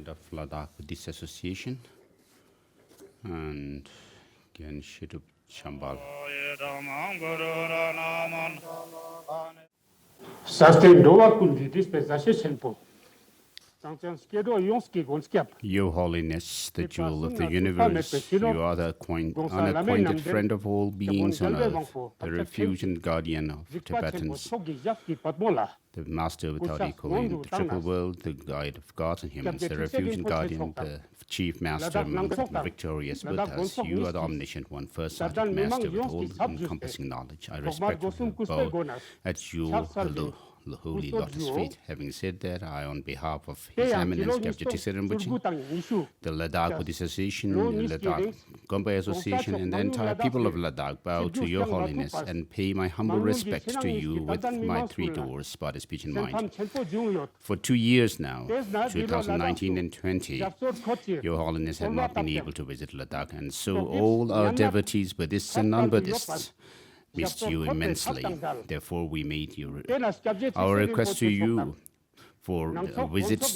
of Ladakh Buddhist Association and Gyan Shitup Chambal. Sustain Doa Kundi dispensation. Your Holiness, the jewel of the universe, you are the unappointed friend of all beings on earth, the refuge and guardian of Tibetans, the master without equal in the triple world, the guide of gods and humans, the refuge and guardian, the chief master among the victorious Buddhas. You are the omniscient one, first-sighted master with all-encompassing knowledge. I respectfully bow at your the holy lotus feet. Having said that, I, on behalf of His Eminence Thiksey Rinpoche, the Ladakh Buddhist Association, the Ladakh Gonpa Association, and the entire people of Ladakh, bow to Your Holiness and pay my humble respects to you with my three doors, body, speech, and mind. For 2 years now, 2019 and 20, Your Holiness had not been able to visit Ladakh, and so all our devotees, Buddhists and non-Buddhists, missed you immensely. Therefore, we made our request to you for visits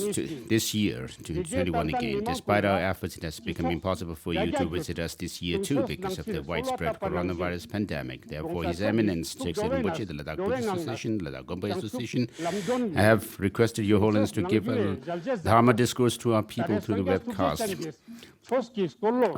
this year, to 21 again. Despite our efforts, it has become impossible for you to visit us this year too because of the widespread coronavirus pandemic. Therefore, His Eminence Thiksey Rinpoche, the Ladakh Buddhist Association, Ladakh Gonpa Association, have requested Your Holiness to give a Dharma discourse to our people through the webcast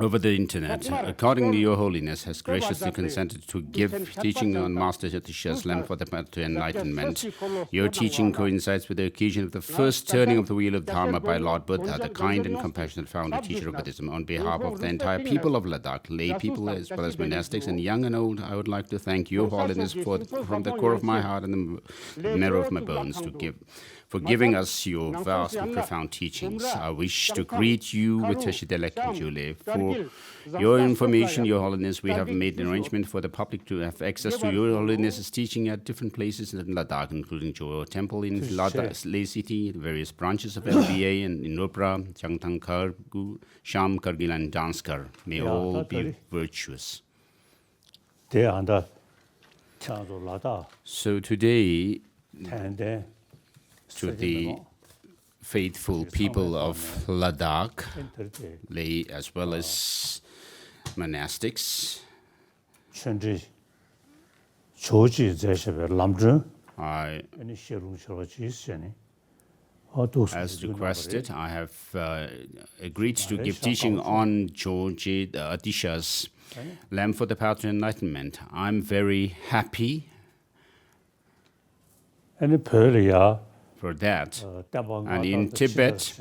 over the internet. Accordingly, Your Holiness has graciously consented to give teaching on Master Atisha Lamp for the path to enlightenment. Your teaching coincides with the occasion of the first turning of the wheel of Dharma by Lord Buddha, the kind and compassionate founder teacher of Buddhism. On behalf of the entire people of Ladakh, lay people as well as monastics and young and old, I would like to thank Your Holiness from the core of my heart and the marrow of my bones for giving us your vast and profound teachings. I wish to greet you with Teshidelek Jule. For your information, Your Holiness, we have made an arrangement for the public to have access to Your Holiness's teaching at different places in Ladakh, including Joe Temple in Ladakh, Leh City, the various branches of LBA in Nopra, Changtangkar, Sham, Kargil, and Danskar. May all be virtuous. So today, to the faithful people of Ladakh, lay as well as monastics, as requested, I have agreed to give teaching on Georgie Atisha's Lamp for the Path to Enlightenment. I'm very happy for that. And in Tibet,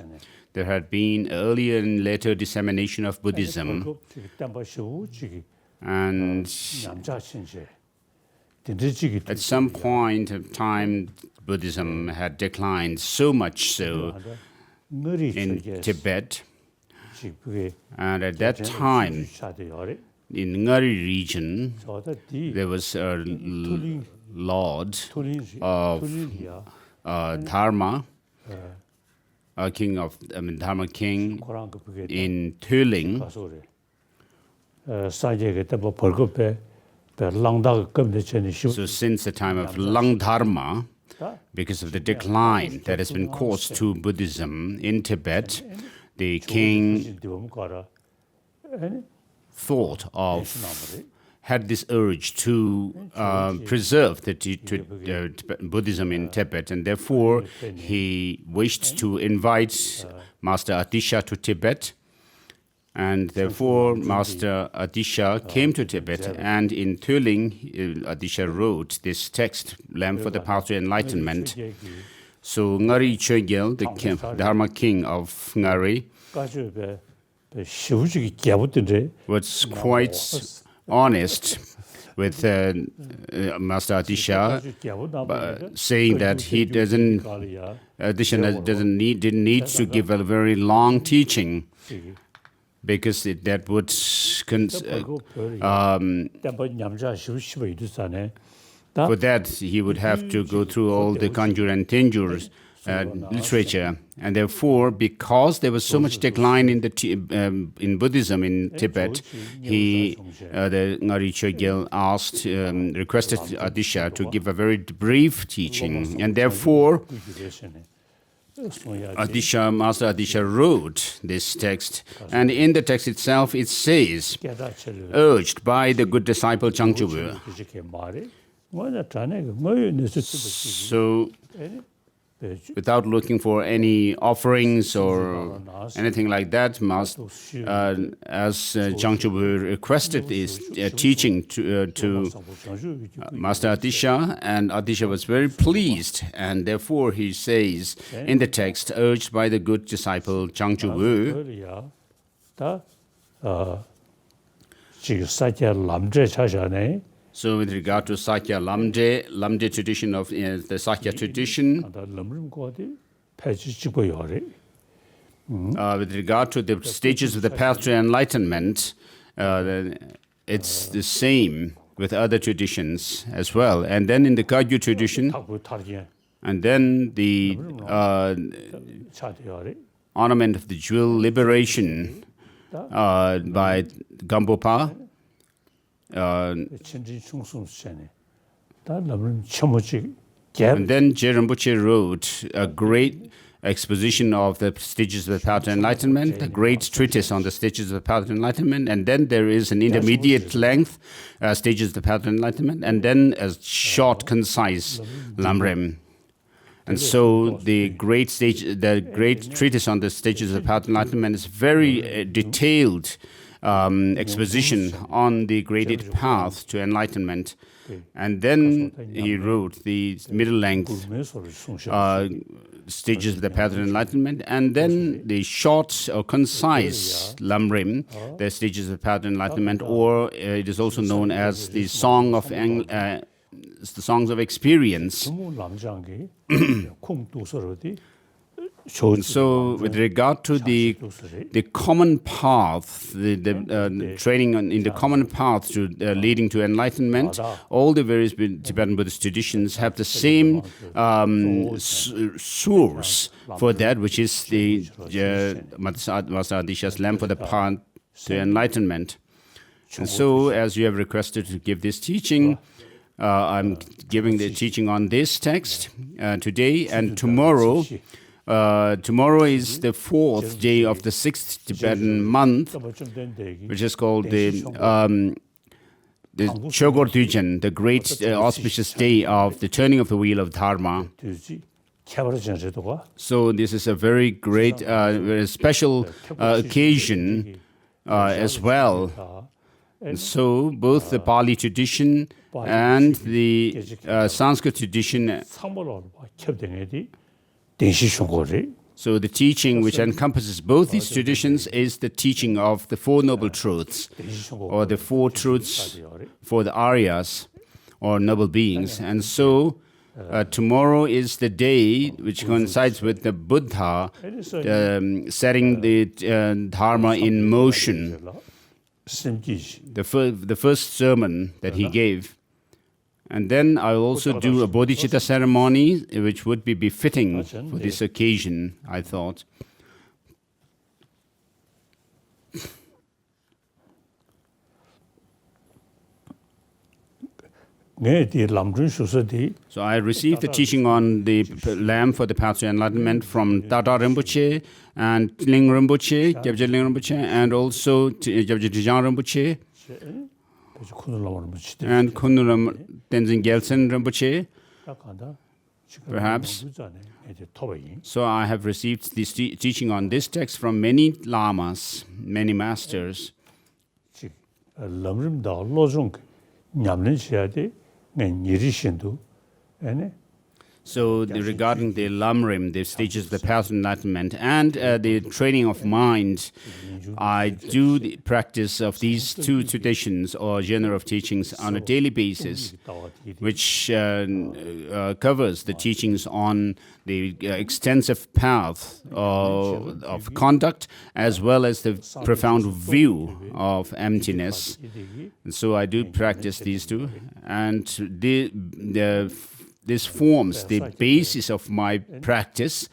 there had been earlier and later dissemination of Buddhism, and at some point of time, Buddhism had declined so much so in Tibet, and at that time, in Ngari region, there was a lord of Dharma, Dharma king in Tuling. So since the time of Lang Dharma, because of the decline that has been caused to Buddhism in Tibet, the king had this urge to preserve the Buddhism in Tibet, and therefore he wished to invite Master Atisha to Tibet, and therefore Master Atisha came to Tibet, and in Tuling, Atisha wrote this text, Lamp for the Path to Enlightenment. So Ngari Chogyal, the Dharma king of Ngari, was quite honest with Master Atisha, saying that he didn't need to give a very long teaching, because that would for that he would have to go through all the Kanjur and Tenjur literature, and therefore, because there was so much decline in in Buddhism in Tibet, the Ngari Chogyal requested Atisha to give a very brief teaching, and therefore, Master Atisha wrote this text, and in the text itself, it says, urged by the good disciple Changchubu. So, without looking for any offerings or anything like that, as Changchubu requested his teaching to Master Atisha, and Atisha was very pleased, and therefore he says in the text, urged by the good disciple Changchubu, so with regard to Sakya Lamje tradition of the Sakya tradition, with regard to the stages of the path to enlightenment, it's the same with other traditions as well. And then in the Kagyu tradition, and then the ornament of the jewel liberation by Gonpa, and then Je Rinpoche wrote a great exposition of the stages of the path to enlightenment, a great treatise on the stages of the path to enlightenment, and then there is an intermediate length, stages of the path to enlightenment, and then a short, concise Lamrim. And so the great treatise on the stages of the path to enlightenment is very detailed exposition on the graded path to enlightenment. And then he wrote the middle length stages of the path to enlightenment, and then the short or concise Lamrim, the stages of the path to enlightenment, or it is also known as the songs of experience. So, with regard to the common path, the training in the common path to leading to enlightenment, all the various Tibetan Buddhist traditions have the same source for that, which is the Master Atisha's lamp for the path to enlightenment. And so, as you have requested to give this teaching, I'm giving the teaching on this text today, and tomorrow. Tomorrow is the 4th day of the 6th Tibetan month, which is called the Chogor Dujen, the great auspicious day of the turning of the wheel of Dharma. So this is a very great, very special occasion as well. And so both the Pali tradition and the Sanskrit tradition. So the teaching which encompasses both these traditions is the teaching of the Four Noble Truths, or the Four Truths for the Aryas, or noble beings. And so tomorrow is the day which coincides with the Buddha setting the Dharma in motion, the first sermon that he gave. And then I will also do a Bodhichitta ceremony, which would be befitting for this occasion, I thought. So I received the teaching on the lamp for the path to enlightenment from Tata Rinpoche and Ling Rinpoche, Gyabje Ling Rinpoche, and also Gyabje Trijang Rinpoche, and Kunduram Tenzin Gyaltsen Rinpoche, perhaps. So I have received this teaching on this text from many lamas, many masters. So regarding the Lamrim, the stages of the path to enlightenment, and the training of mind, I do the practice of these two traditions or genre of teachings on a daily basis, which covers the teachings on the extensive path of conduct, as well as the profound view of emptiness. And so I do practice these two, and the this forms the basis of my practice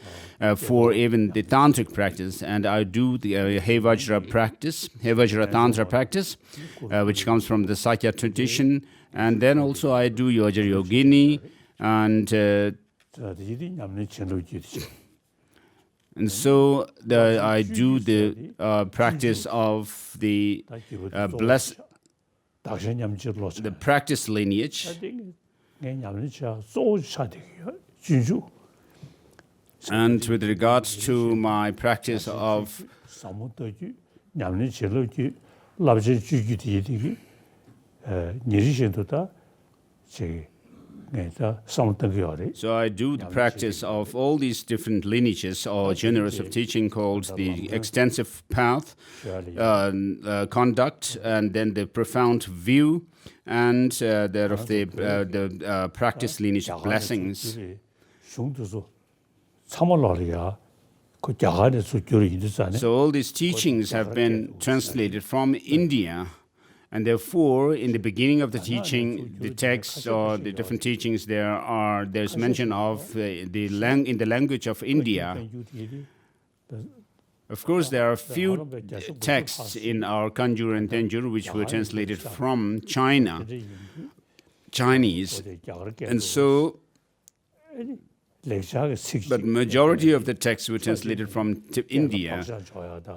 for even the tantric practice. And I do the Hevajra practice, Hevajra tantra practice, which comes from the Sakya tradition. And then also I do Yoja Yogini, and so I do the practice of the the practice lineage. And with regards to my practice of so I do the practice of all these different lineages or genres of teaching called the extensive path, conduct, and then the profound view, and thereof the practice lineage blessings. So all these teachings have been translated from India. And therefore, in the beginning of the teaching, the texts or the different teachings, there's mention of in the language of India. Of course, there are few texts in our Kanjur and Tenjur which were translated from Chinese, and so. But majority of the texts were translated from India,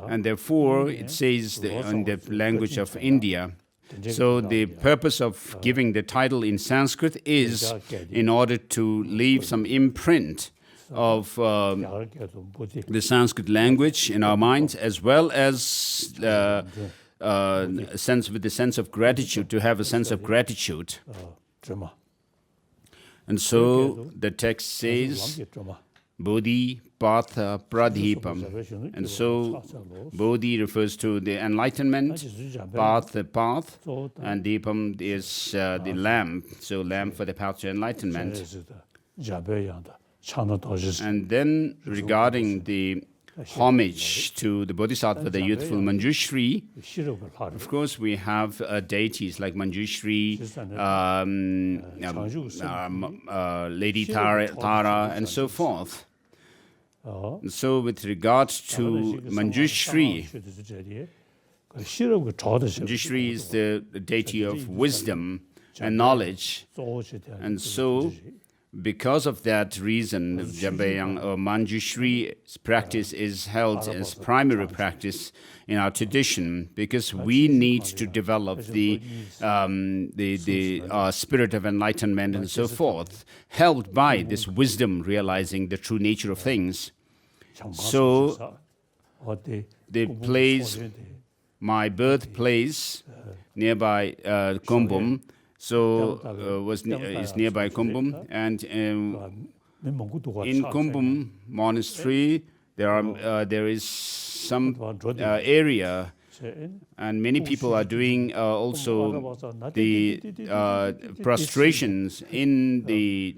and therefore it says in the language of India. So the purpose of giving the title in Sanskrit is in order to leave some imprint of the Sanskrit language in our minds, as well as with the sense of gratitude, to have a sense of gratitude. And so the text says, Bodhi Patha Pradhipam. And so Bodhi refers to the enlightenment, Path the path, and Deepam is the lamp, so lamp for the path to enlightenment. And then regarding the homage to the Bodhisattva, the youthful Manjushri, of course we have deities like Manjushri, Lady Tara, and so forth. So with regards to Manjushri, Manjushri is the deity of wisdom and knowledge. And so because of that reason, Jambayang or Manjushri's practice is held as primary practice in our tradition, because we need to develop the spirit of enlightenment and so forth, helped by this wisdom realizing the true nature of things. So the place, my birthplace nearby Kumbum, is nearby Kumbum, and in Kumbum monastery there is some area, and many people are doing also the prostrations in the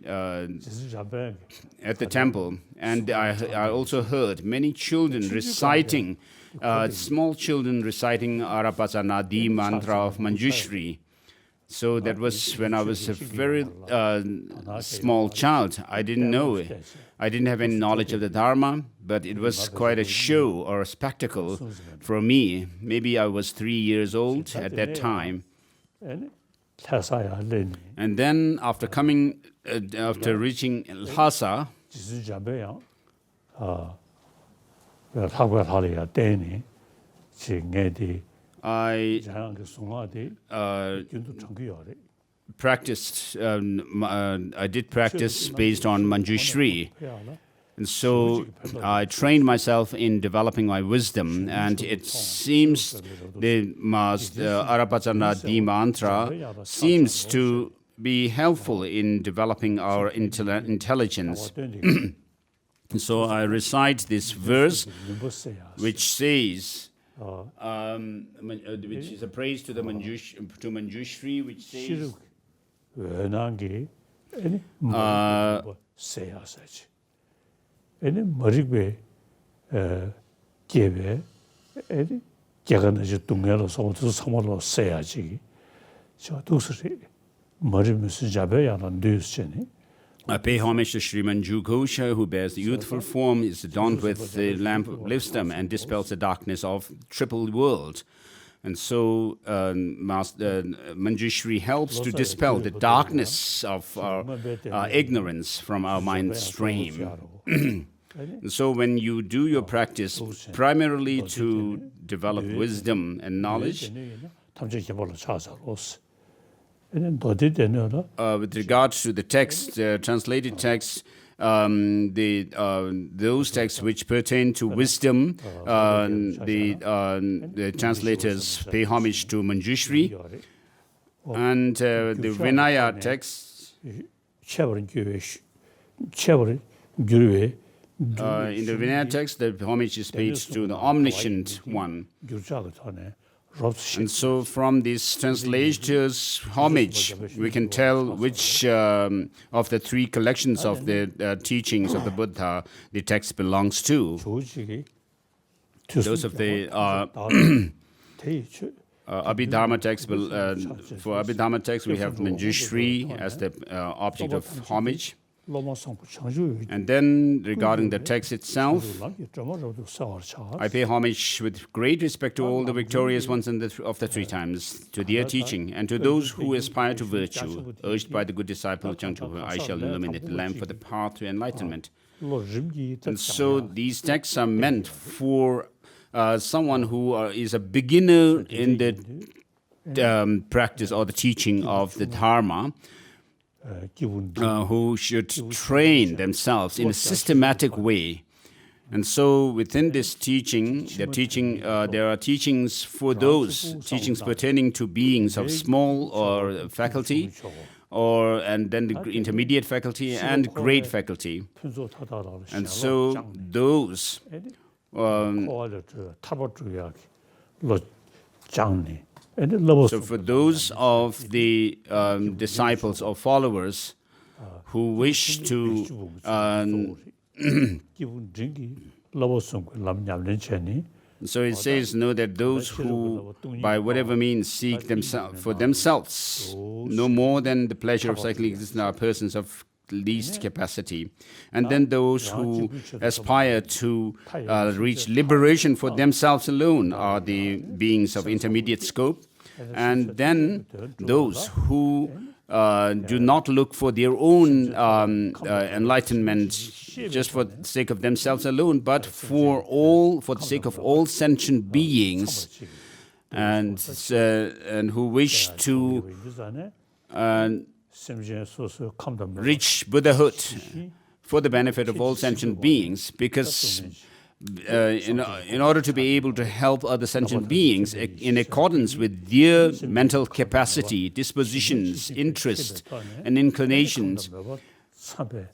at the temple, and I also heard many children reciting, small children reciting Arapasanadi mantra of Manjushri. So that was when I was a very small child. I didn't know it. I didn't have any knowledge of the Dharma, but it was quite a show or a spectacle for me. Maybe I was 3 years old at that time. And then after reaching Lhasa, I practiced. I did practice based on Manjushri, and so I trained myself in developing my wisdom. And it seems the Arapachana Di mantra seems to be helpful in developing our intelligence. And so I recite this verse, which says. Which is a praise to Manjushri, which says, I pay homage to Sri Manjushri, who bears the youthful form, is adorned with the lamp of wisdom, and dispels the darkness of triple world. And so Manjushri helps to dispel the darkness of our ignorance from our mind stream. And so when you do your practice primarily to develop wisdom and knowledge, with regards to the text, translated text, those texts which pertain to wisdom, the translators pay homage to Manjushri, and the Vinaya texts, in the Vinaya text, the homage is paid to the omniscient one. And so from this translator's homage, we can tell which of the three collections of the teachings of the Buddha the text belongs to. Those of the Abhidharma text, for Abhidharma text, we have Manjushri as the object of homage. And then, regarding the text itself, I pay homage with great respect to all the victorious ones of the three times, to their teaching, and to those who aspire to virtue, urged by the good disciple Changchu, I shall illuminate the lamp for the path to enlightenment. And so, these texts are meant for someone who is a beginner in the practice or the teaching of the Dharma, who should train themselves in a systematic way. And so within this teaching, there are teachings for those, teachings pertaining to beings of small or faculty, and then the intermediate faculty and great faculty. And so those so for those of the disciples or followers who wish to so it says, know that those who by whatever means seek for themselves no more than the pleasure of cyclic existence are persons of least capacity. And then those who aspire to reach liberation for themselves alone are the beings of intermediate scope. And then those who do not look for their own enlightenment just for the sake of themselves alone, but for the sake of all sentient beings, and who wish to reach Buddhahood for the benefit of all sentient beings, because in order to be able to help other sentient beings in accordance with their mental capacity, dispositions, interests, and inclinations,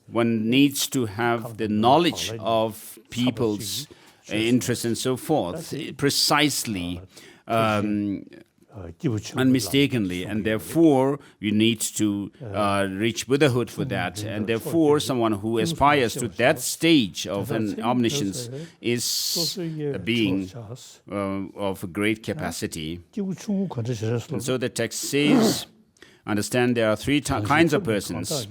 one needs to have the knowledge of people's interests and so forth, precisely, unmistakenly, and therefore you need to reach Buddhahood for that, and therefore someone who aspires to that stage of an omniscience is a being of a great capacity. And so the text says, understand there are three kinds of persons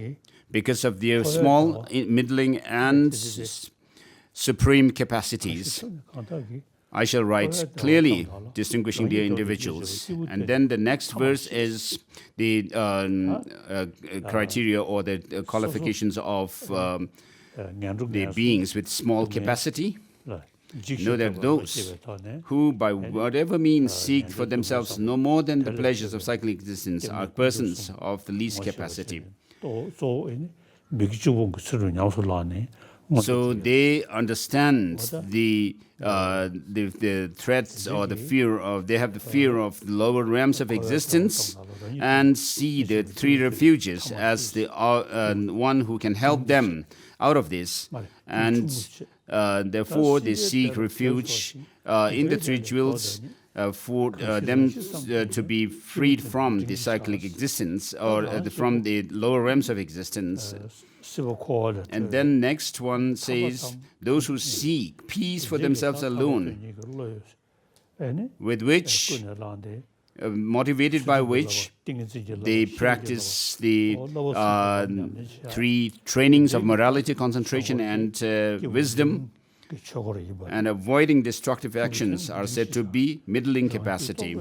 because of their small, middling, and supreme capacities. I shall write clearly distinguishing their individuals. And then the next verse is the criteria or the qualifications of the beings with small capacity. Know that those who by whatever means seek for themselves no more than the pleasures of cyclic existence are persons of the least capacity. So they understand the threats or the fear of, they have the fear of the lower realms of existence and see the three refuges as the one who can help them out of this. And therefore they seek refuge in the three jewels for them to be freed from the cyclic existence or from the lower realms of existence. And then next one says, those who seek peace for themselves alone, with which motivated by which they practice the 3 trainings of morality, concentration, and wisdom, and avoiding destructive actions are said to be middling capacity.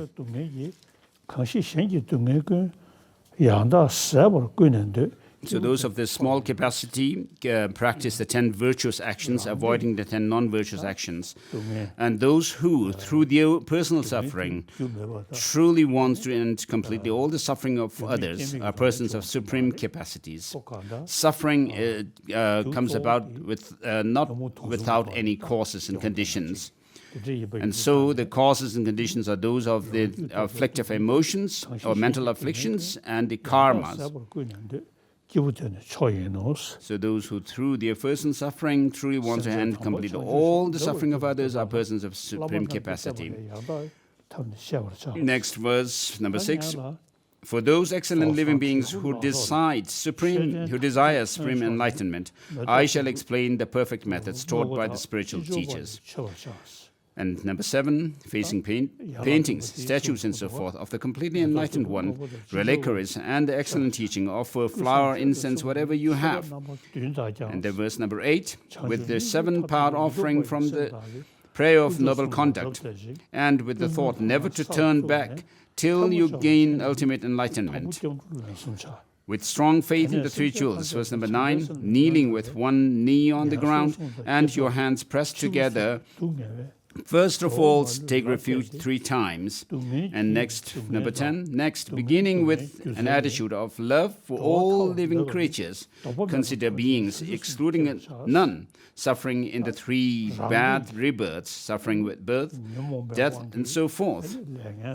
So those of the small capacity practice the 10 virtuous actions, avoiding the 10 non-virtuous actions. And those who, through their personal suffering, truly want to end completely all the suffering of others are persons of supreme capacities. Suffering comes about not without any causes and conditions. And so the causes and conditions are those of the afflictive emotions or mental afflictions and the karmas. So those who through their personal suffering truly want to end completely all the suffering of others are persons of supreme capacity. Next verse, number 6. For those excellent living beings who desire supreme enlightenment, I shall explain the perfect methods taught by the spiritual teachers. And number 7, facing paintings, statues, and so forth of the completely enlightened one, reliquaries, and the excellent teaching, offer flower, incense, whatever you have. And the verse number 8, with the 7-part offering from the prayer of noble conduct, and with the thought never to turn back till you gain ultimate enlightenment. With strong faith in the 3 jewels, verse number 9, kneeling with one knee on the ground and your hands pressed together. First of all, take refuge 3 times. And next, number 10, next, beginning with an attitude of love for all living creatures, consider beings, excluding none, suffering in the 3 bad rebirths, suffering with birth, death, and so forth.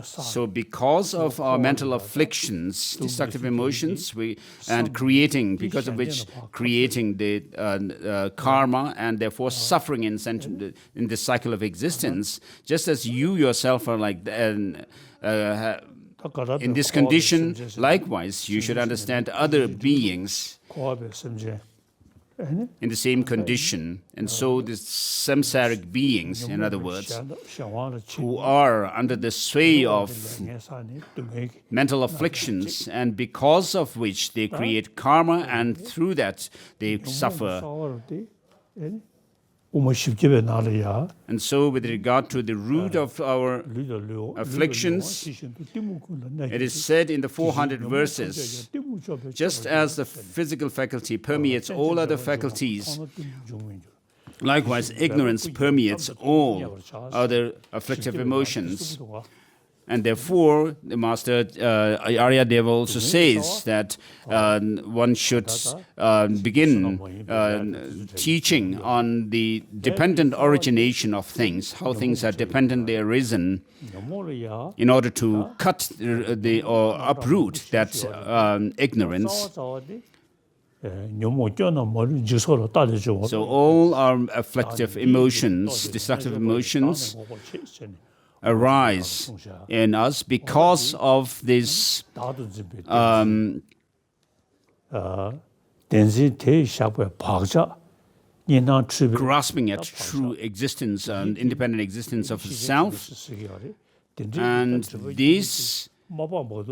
So because of our mental afflictions, destructive emotions, because of which creating the karma and therefore suffering in the cycle of existence, just as you yourself are like in this condition, likewise you should understand other beings in the same condition. And so the samsaric beings, in other words, who are under the sway of mental afflictions, and because of which they create karma, and through that they suffer. And so with regard to the root of our afflictions, it is said in the 400 verses, just as the physical faculty permeates all other faculties, likewise ignorance permeates all other afflictive emotions. And therefore, the Master Aryadeva also says that one should begin teaching on the dependent origination of things, how things are dependently arisen, in order to cut or uproot that ignorance. So all our afflictive emotions, destructive emotions, arise in us because of this grasping at true existence and independent existence of self. And these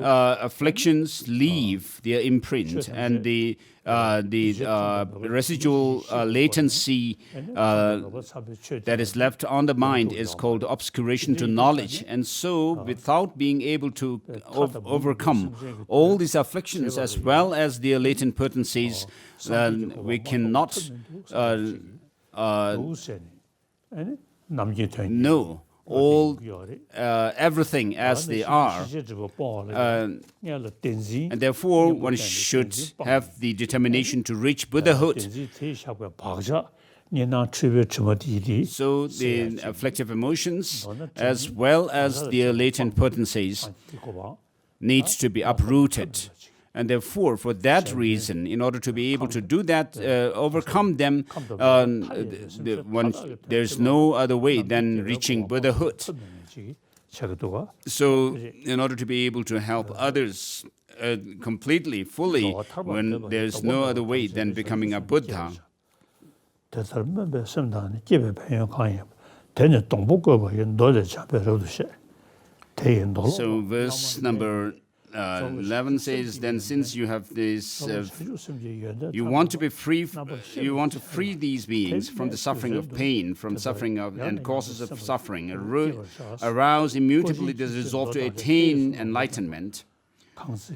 afflictions leave their imprint, and the residual latency that is left on the mind is called obscuration to knowledge. And so, without being able to overcome all these afflictions as well as their latent potencies, we cannot know everything as they are. And therefore, one should have the determination to reach Buddhahood. So the afflictive emotions, as well as their latent potencies, need to be uprooted. And therefore, for that reason, in order to be able to do that, overcome them, there's no other way than reaching Buddhahood. So, in order to be able to help others completely, fully, when there's no other way than becoming a Buddha. So verse number 11 says, then since you have this, you want to be free, you want to free these beings from the suffering of pain, from suffering of, and causes of suffering, arouse immutably the resolve to attain enlightenment.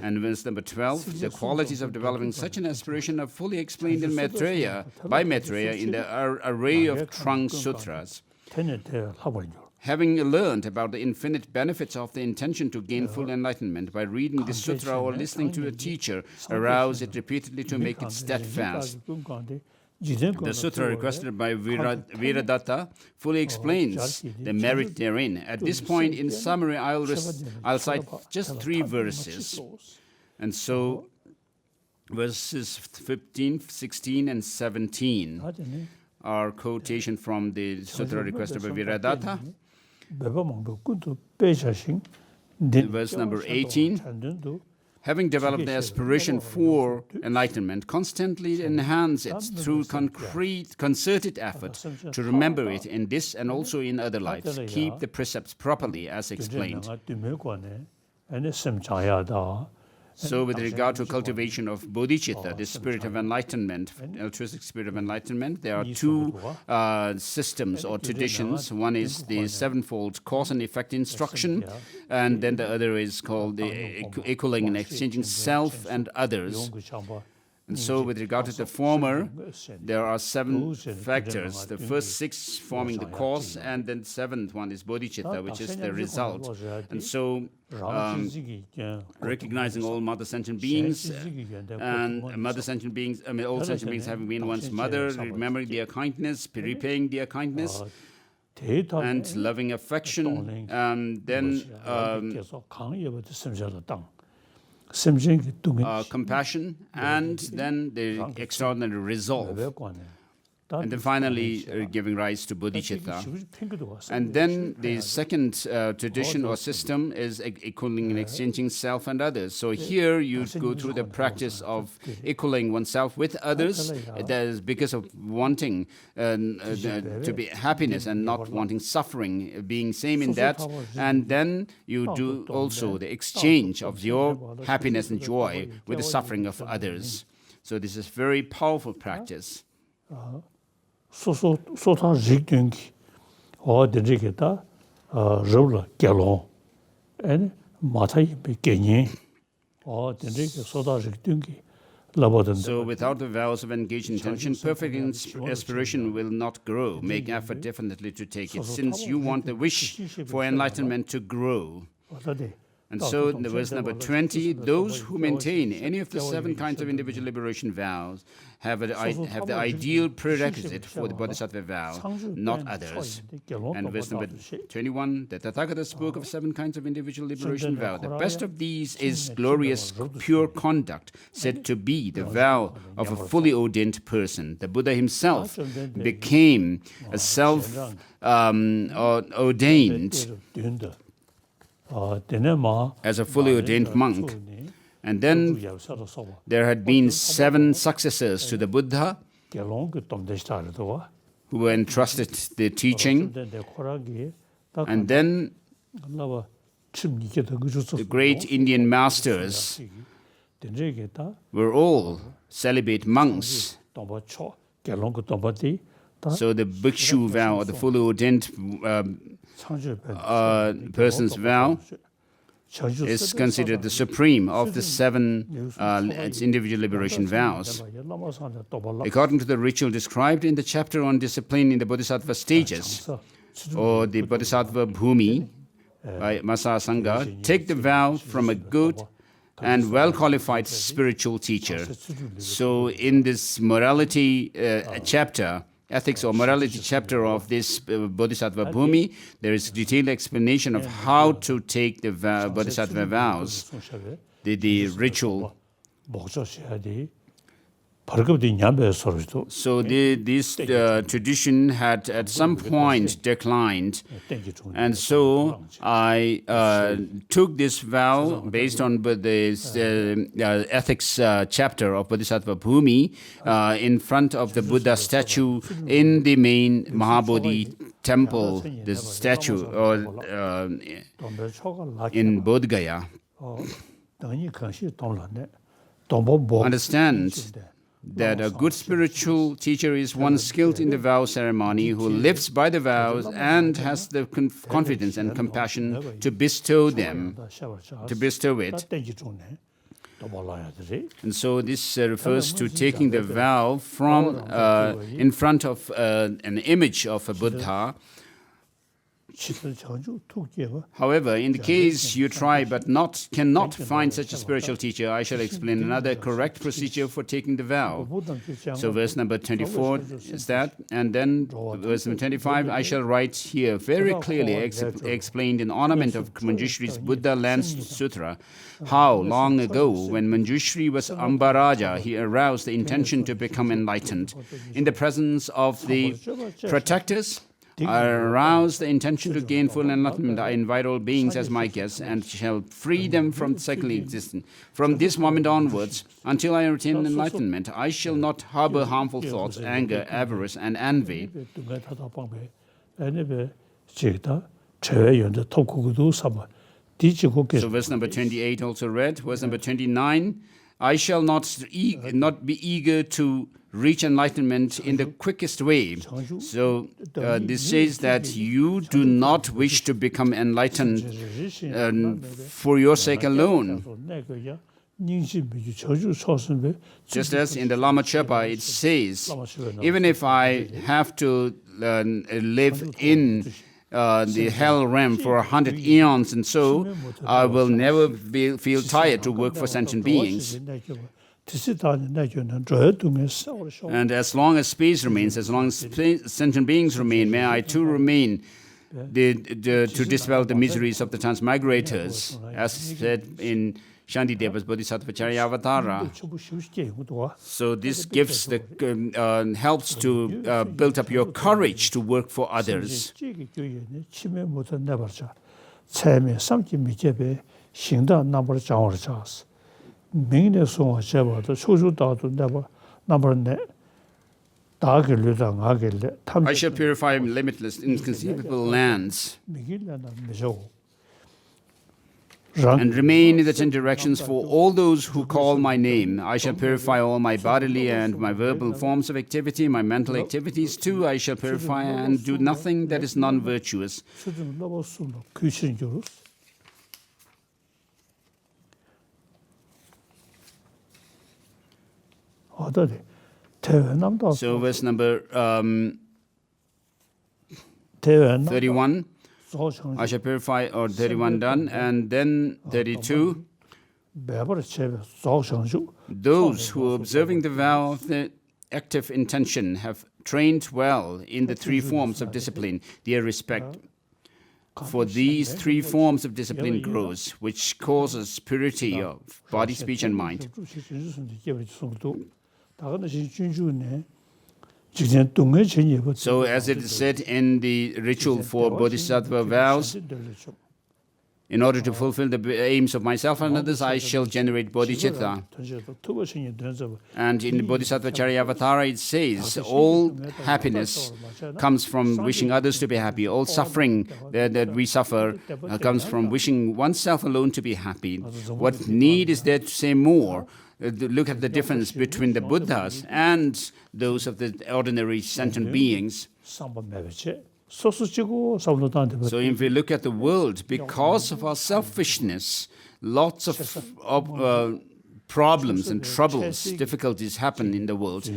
And verse number 12, the qualities of developing such an aspiration are fully explained in Maitreya, by Maitreya in the array of trunk sutras. Having learned about the infinite benefits of the intention to gain full enlightenment by reading the sutra or listening to a teacher, arouse it repeatedly to make it steadfast. The sutra requested by Viradatta fully explains the merit therein. At this point, in summary, I'll cite just 3 verses. And so, verses 15, 16, and 17 are quotation from the sutra requested by Viradatta. Verse number 18, having developed the aspiration for enlightenment, constantly enhance it through concerted effort to remember it in this and also in other lives. Keep the precepts properly as explained. So with regard to cultivation of bodhicitta, the spirit of enlightenment, altruistic spirit of enlightenment, there are 2 systems or traditions. One is the sevenfold cause and effect instruction, and then the other is called the equaling and exchanging self and others. And so with regard to the former, there are 7 factors. The first 6 forming the cause, and then the 7th one is bodhicitta, which is the result. And so recognizing all mother sentient beings, and mother sentient beings, all sentient beings having been one's mother, remembering their kindness, repaying their kindness, and loving affection, and then compassion, and then the extraordinary resolve. And then finally giving rise to bodhicitta. And then the second tradition or system is equaling and exchanging self and others. So here you go through the practice of equaling oneself with others. That is because of wanting to be happiness and not wanting suffering, being same in that. And then you do also the exchange of your happiness and joy with the suffering of others. So this is very powerful practice. Sota Jigdungi or the Rigeta, Rola Galon, and Matai Beginning or the Sota Jigdungi. So without the vows of engaged intention, perfect aspiration will not grow. Make effort definitely to take it, since you want the wish for enlightenment to grow. And so in the verse number 20, those who maintain any of the 7 kinds of individual liberation vows have the ideal prerequisite for the bodhisattva vow, not others. And verse number 21, the Tathagata spoke of 7 kinds of individual liberation vow. The best of these is glorious pure conduct, said to be the vow of a fully ordained person. The Buddha himself became a self-ordained as a fully ordained monk. And then there had been 7 successors to the Buddha who were entrusted the teaching. And then the great Indian masters were all celibate monks. So the bhikshu vow, or the fully ordained person's vow, is considered the supreme of the 7 individual liberation vows. According to the ritual described in the chapter on discipline in the Bodhisattva stages, or the Bodhisattva Bhumi by Masa Sangha, take the vow from a good and well-qualified spiritual teacher. So in this morality chapter, ethics or morality chapter of this Bodhisattva Bhumi, there is detailed explanation of how to take the Bodhisattva vows, the ritual. So this tradition had at some point declined, and so I took this vow based on the ethics chapter of Bodhisattva Bhumi in front of the Buddha statue in the main Mahabodhi temple, this statue, or in Bodh Gaya, understand that a good spiritual teacher is one skilled in the vow ceremony who lives by the vows and has the confidence and compassion to bestow it. And so this refers to taking the vow from in front of an image of a Buddha. However, in the case you try but cannot find such a spiritual teacher, I shall explain another correct procedure for taking the vow. So verse number 24 is that, and then verse number 25, I shall write here very clearly explained in ornament of Manjushri's Buddha Lance Sutra, how long ago, when Manjushri was Ambaraja, he aroused the intention to become enlightened. In the presence of the protectors, I arouse the intention to gain full enlightenment. I invite all beings as my guests and shall free them from cyclic existence. From this moment onwards, until I attain enlightenment, I shall not harbor harmful thoughts, anger, avarice, and envy. So verse number 28 also read. Verse number 29, I shall not be eager to reach enlightenment in the quickest way. So this says that you do not wish to become enlightened for your sake alone. Just as in the Lama Chöpa it says, even if I have to live in the hell realm for 100 eons and so, I will never feel tired to work for sentient beings. And as long as space remains, as long as sentient beings remain, may I too remain to dispel the miseries of the transmigrators, as said in Shantideva's Bodhisattva Charyavatara. So this gives helps to build up your courage to work for others. I shall purify limitless, inconceivable lands and remain in the 10 directions for all those who call my name. I shall purify all my bodily and my verbal forms of activity, my mental activities too. I shall purify and do nothing that is non-virtuous. So verse number 31, I shall purify, or 31 done, and then 32, those who observing the vow of the active intention have trained well in the 3 forms of discipline, their respect for these 3 forms of discipline grows, which causes purity of body, speech, and mind. So as it is said in the ritual for Bodhisattva vows, in order to fulfill the aims of myself and others, I shall generate Bodhichitta. And in the Bodhisattva Charyavatara it says, all happiness comes from wishing others to be happy. All suffering that we suffer comes from wishing oneself alone to be happy. What need is there to say more? Look at the difference between the Buddhas and those of the ordinary sentient beings. So if we look at the world, because of our selfishness, lots of problems and troubles, difficulties happen in the world.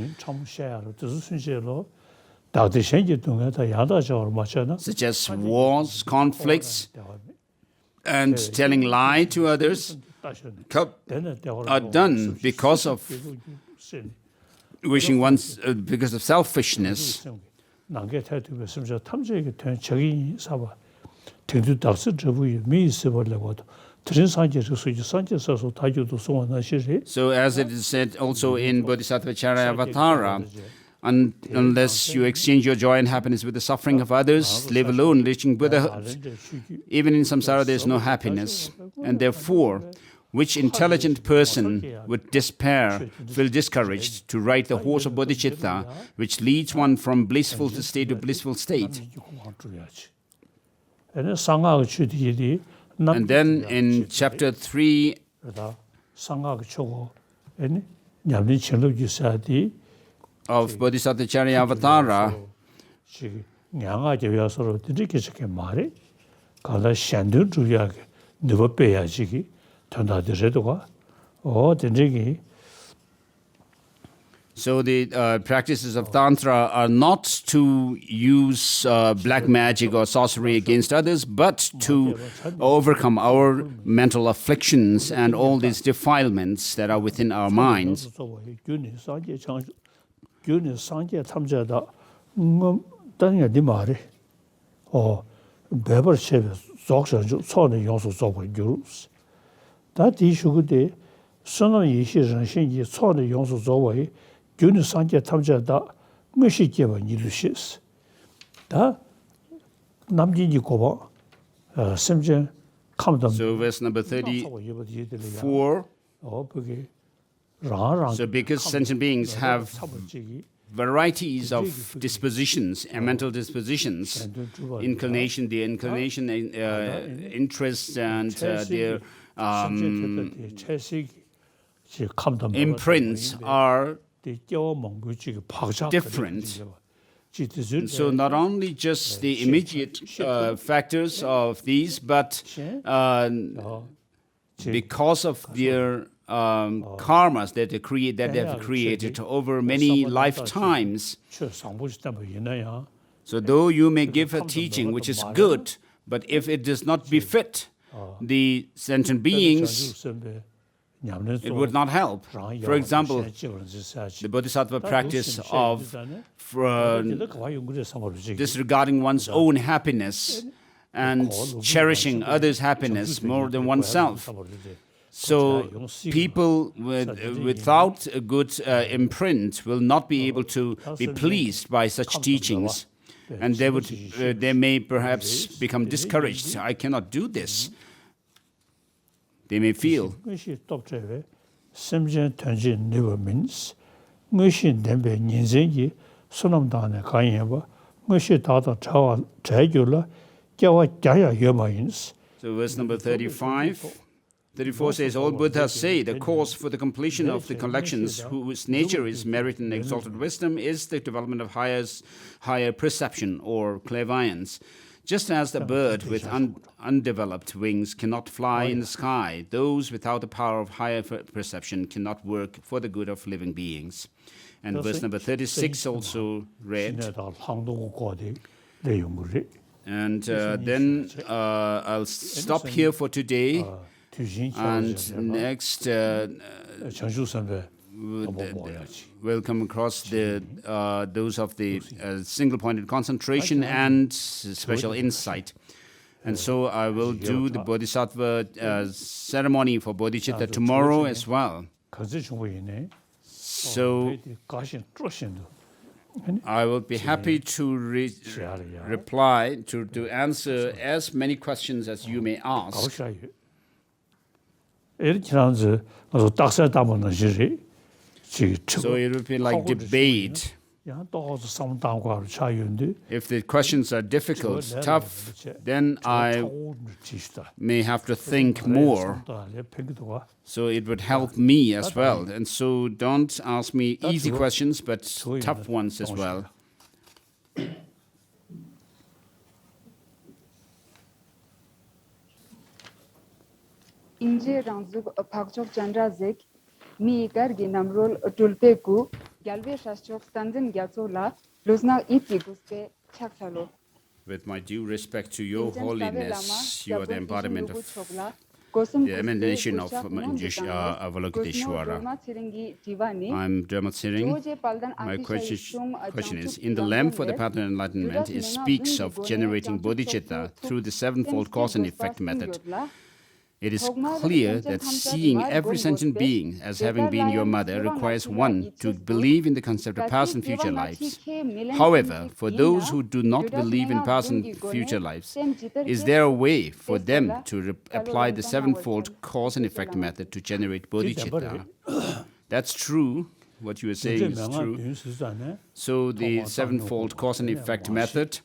Such as wars, conflicts, and telling lie to others are done because of wishing because of selfishness. So as it is said also in Bodhisattva Charyavatara, unless you exchange your joy and happiness with the suffering of others, live alone, reaching Buddhahood. Even in samsara there is no happiness. And therefore, which intelligent person would despair, feel discouraged to ride the horse of Bodhichitta, which leads one from blissful state to blissful state? And then in chapter 3, of Bodhisattva Charyavatara, so the practices of tantra are not to use black magic or sorcery against others, but to overcome our mental afflictions and all these defilements that are within our minds. So verse number 34. So because sentient beings have varieties of dispositions and mental dispositions, inclination, their inclination, interests, and their imprints are different. And so not only just the immediate factors of these, but because of their karmas that they have created over many lifetimes. So though you may give a teaching which is good, but if it does not befit the sentient beings, it would not help. For example, the Bodhisattva practice of disregarding one's own happiness and cherishing others' happiness more than oneself. So people without a good imprint will not be able to be pleased by such teachings, and they may perhaps become discouraged. I cannot do this. They may feel. So verse number 34 says, all Buddhas say the cause for the completion of the collections, whose nature is merit and exalted wisdom, is the development of higher perception or clairvoyance. Just as the bird with undeveloped wings cannot fly in the sky, those without the power of higher perception cannot work for the good of living beings. And verse number 36 also read. And then I'll stop here for today. And next, we'll come across those of the single-pointed concentration and special insight. And so I will do the Bodhisattva ceremony for Bodhichitta tomorrow as well. So I will be happy to reply, to answer as many questions as you may ask. So it will be like debate. If the questions are difficult, tough, then I may have to think more. So it would help me as well. And so don't ask me easy questions, but tough ones as well. Inje Ranzuk Pakchok Chandra Zik, Mi Gargi Namrol Tulpeku, Galve Shashok Stanzin Gyatsola, Luzna Iti Guske Chaksalo. With my due respect to your holiness, you are the embodiment of the emanation of Avalokiteshvara. I'm Dermat Siring. My question is, in the lamp for the path of enlightenment, it speaks of generating bodhicitta through the sevenfold cause and effect method. It is clear that seeing every sentient being as having been your mother requires one to believe in the concept of past and future lives. However, for those who do not believe in past and future lives, is there a way for them to apply the sevenfold cause and effect method to generate bodhicitta? That's true. What you are saying is true. So the sevenfold cause and effect method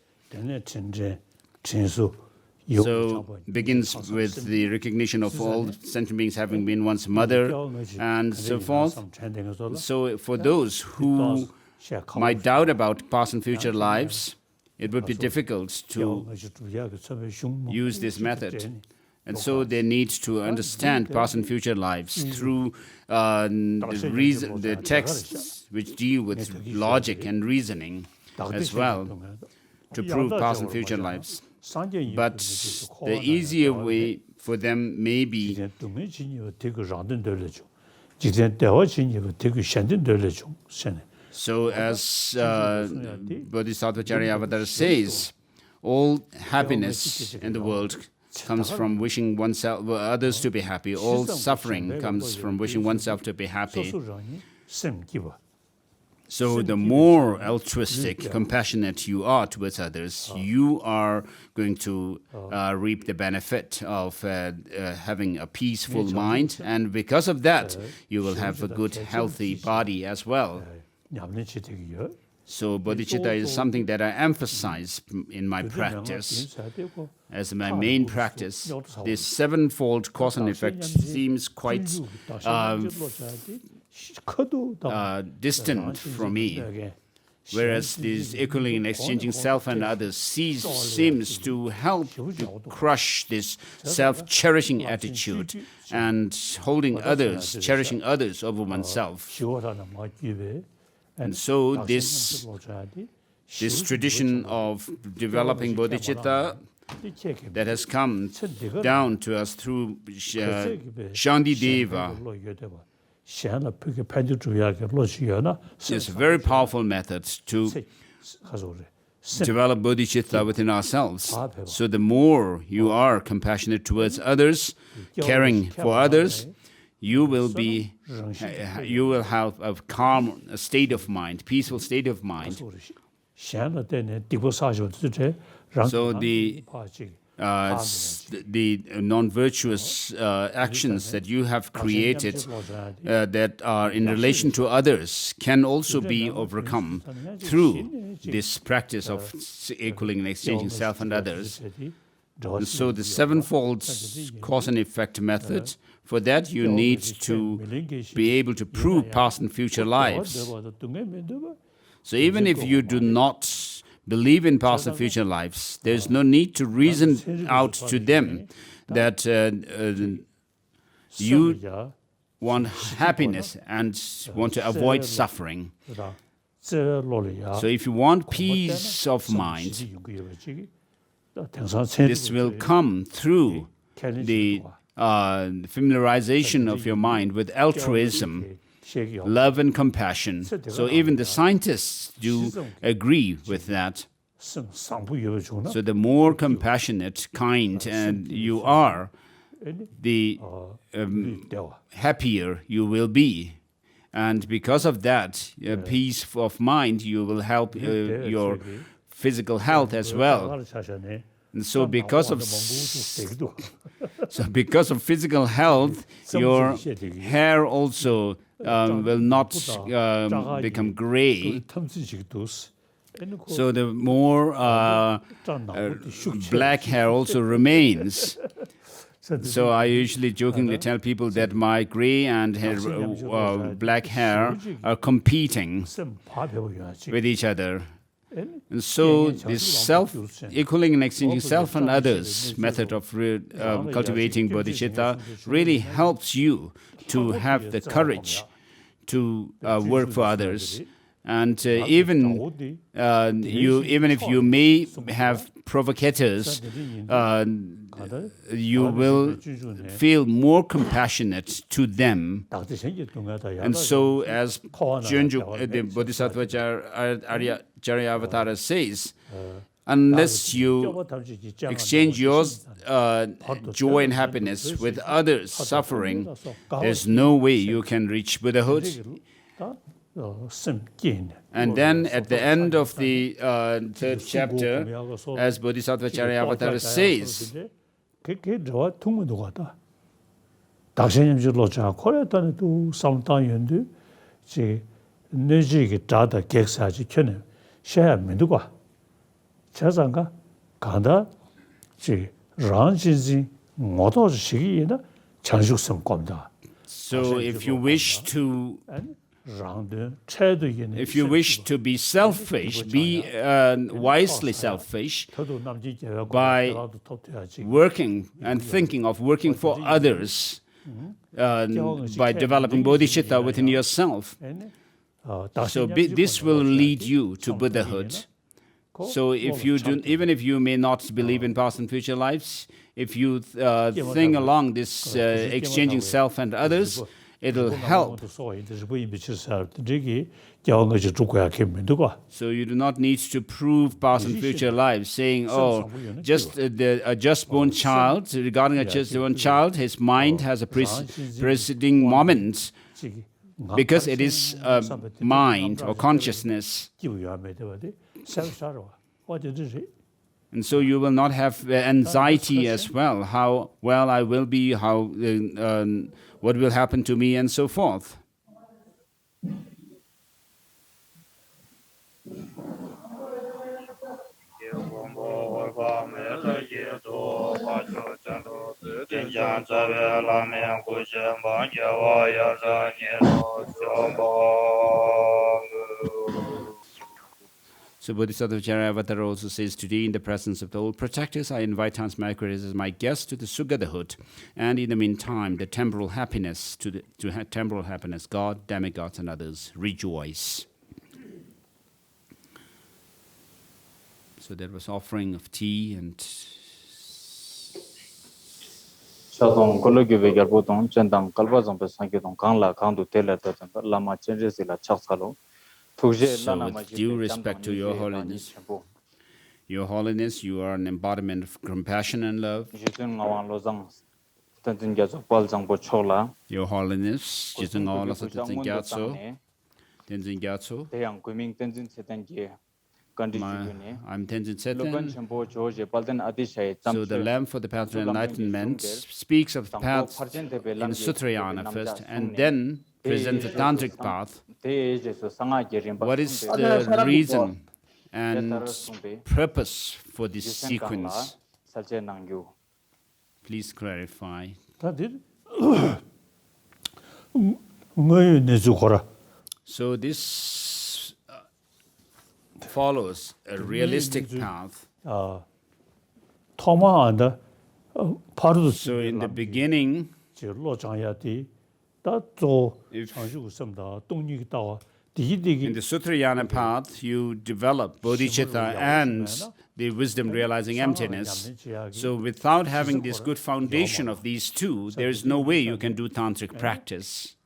begins with the recognition of all sentient beings having been one's mother and so forth. So for those who might doubt about past and future lives, it would be difficult to use this method. And so they need to understand past and future lives through the texts which deal with logic and reasoning as well to prove past and future lives. But the easier way for them may be so as Bodhisattva Charyavatara says, all happiness in the world comes from wishing oneself, others to be happy. All suffering comes from wishing oneself to be happy. So the more altruistic, compassionate you are towards others, you are going to reap the benefit of having a peaceful mind. And because of that, you will have a good, healthy body as well. So bodhicitta is something that I emphasize in my practice. As my main practice, this sevenfold cause and effect seems quite distant from me, whereas this equaling and exchanging self and others seems to help to crush this self-cherishing attitude and holding others, cherishing others over oneself. And so this tradition of developing bodhicitta that has come down to us through Shantideva is a very powerful method to develop bodhicitta within ourselves. So the more you are compassionate towards others, caring for others, you will have a calm state of mind, peaceful state of mind. So the non-virtuous actions that you have created that are in relation to others can also be overcome through this practice of equaling and exchanging self and others. And so the sevenfold cause and effect method, for that you need to be able to prove past and future lives. So even if you do not believe in past and future lives, there is no need to reason out to them that you want happiness and want to avoid suffering. So if you want peace of mind, this will come through the familiarization of your mind with altruism, love and compassion. So even the scientists do agree with that. So the more compassionate, kind you are, the happier you will be. And because of that, peace of mind, you will help your physical health as well. And so because of physical health, your hair also will not become gray. So the more black hair also remains. So I usually jokingly tell people that my gray and black hair are competing with each other. And so this equaling and exchanging self and others method of cultivating bodhicitta really helps you to have the courage to work for others. And even if you may have provocators, you will feel more compassionate to them. And so, as the Bodhisattva Charyavatara says, unless you exchange your joy and happiness with others' suffering, there's no way you can reach Buddhahood. And then at the end of the third chapter, as Bodhisattva Charyavatara says, so if you wish to be selfish, be wisely selfish by working and thinking of working for others, by developing bodhicitta within yourself. So this will lead you to Buddhahood. So if you do, even if you may not believe in past and future lives, if you think along this exchanging self and others, it'll help. So you do not need to prove past and future lives, saying, oh, just a just-born child, regarding a just-born child, his mind has a preceding moment, because it is a mind or consciousness. And so you will not have anxiety as well, how well I will be, how what will happen to me, and so forth. So Bodhisattva Charyavatara also says, today in the presence of the old protectors, I invite Hans Maikris as my guest to the Sugadahood, and in the meantime, the temporal happiness, temporal happiness, God, demigods, and others rejoice. So that was offering of tea and Shadong Kologive Garboton, Chendang, Kalbazon, Sankedon, Kanla, Kandu, Taylor, Lama changes the Chaksalo. So with due respect to Your Holiness, Your Holiness, you are an embodiment of compassion and love. Your Holiness, I'm Tenzin Setan. So the lamp for the path to enlightenment speaks of the path in Sutrayana first, and then presents the tantric path. What is the reason and purpose for this sequence? Please clarify. So this follows a realistic path. So in the beginning, in the Sutrayana path, you develop bodhicitta and the wisdom realizing emptiness. So without having this good foundation of these two, there is no way you can do tantric practice.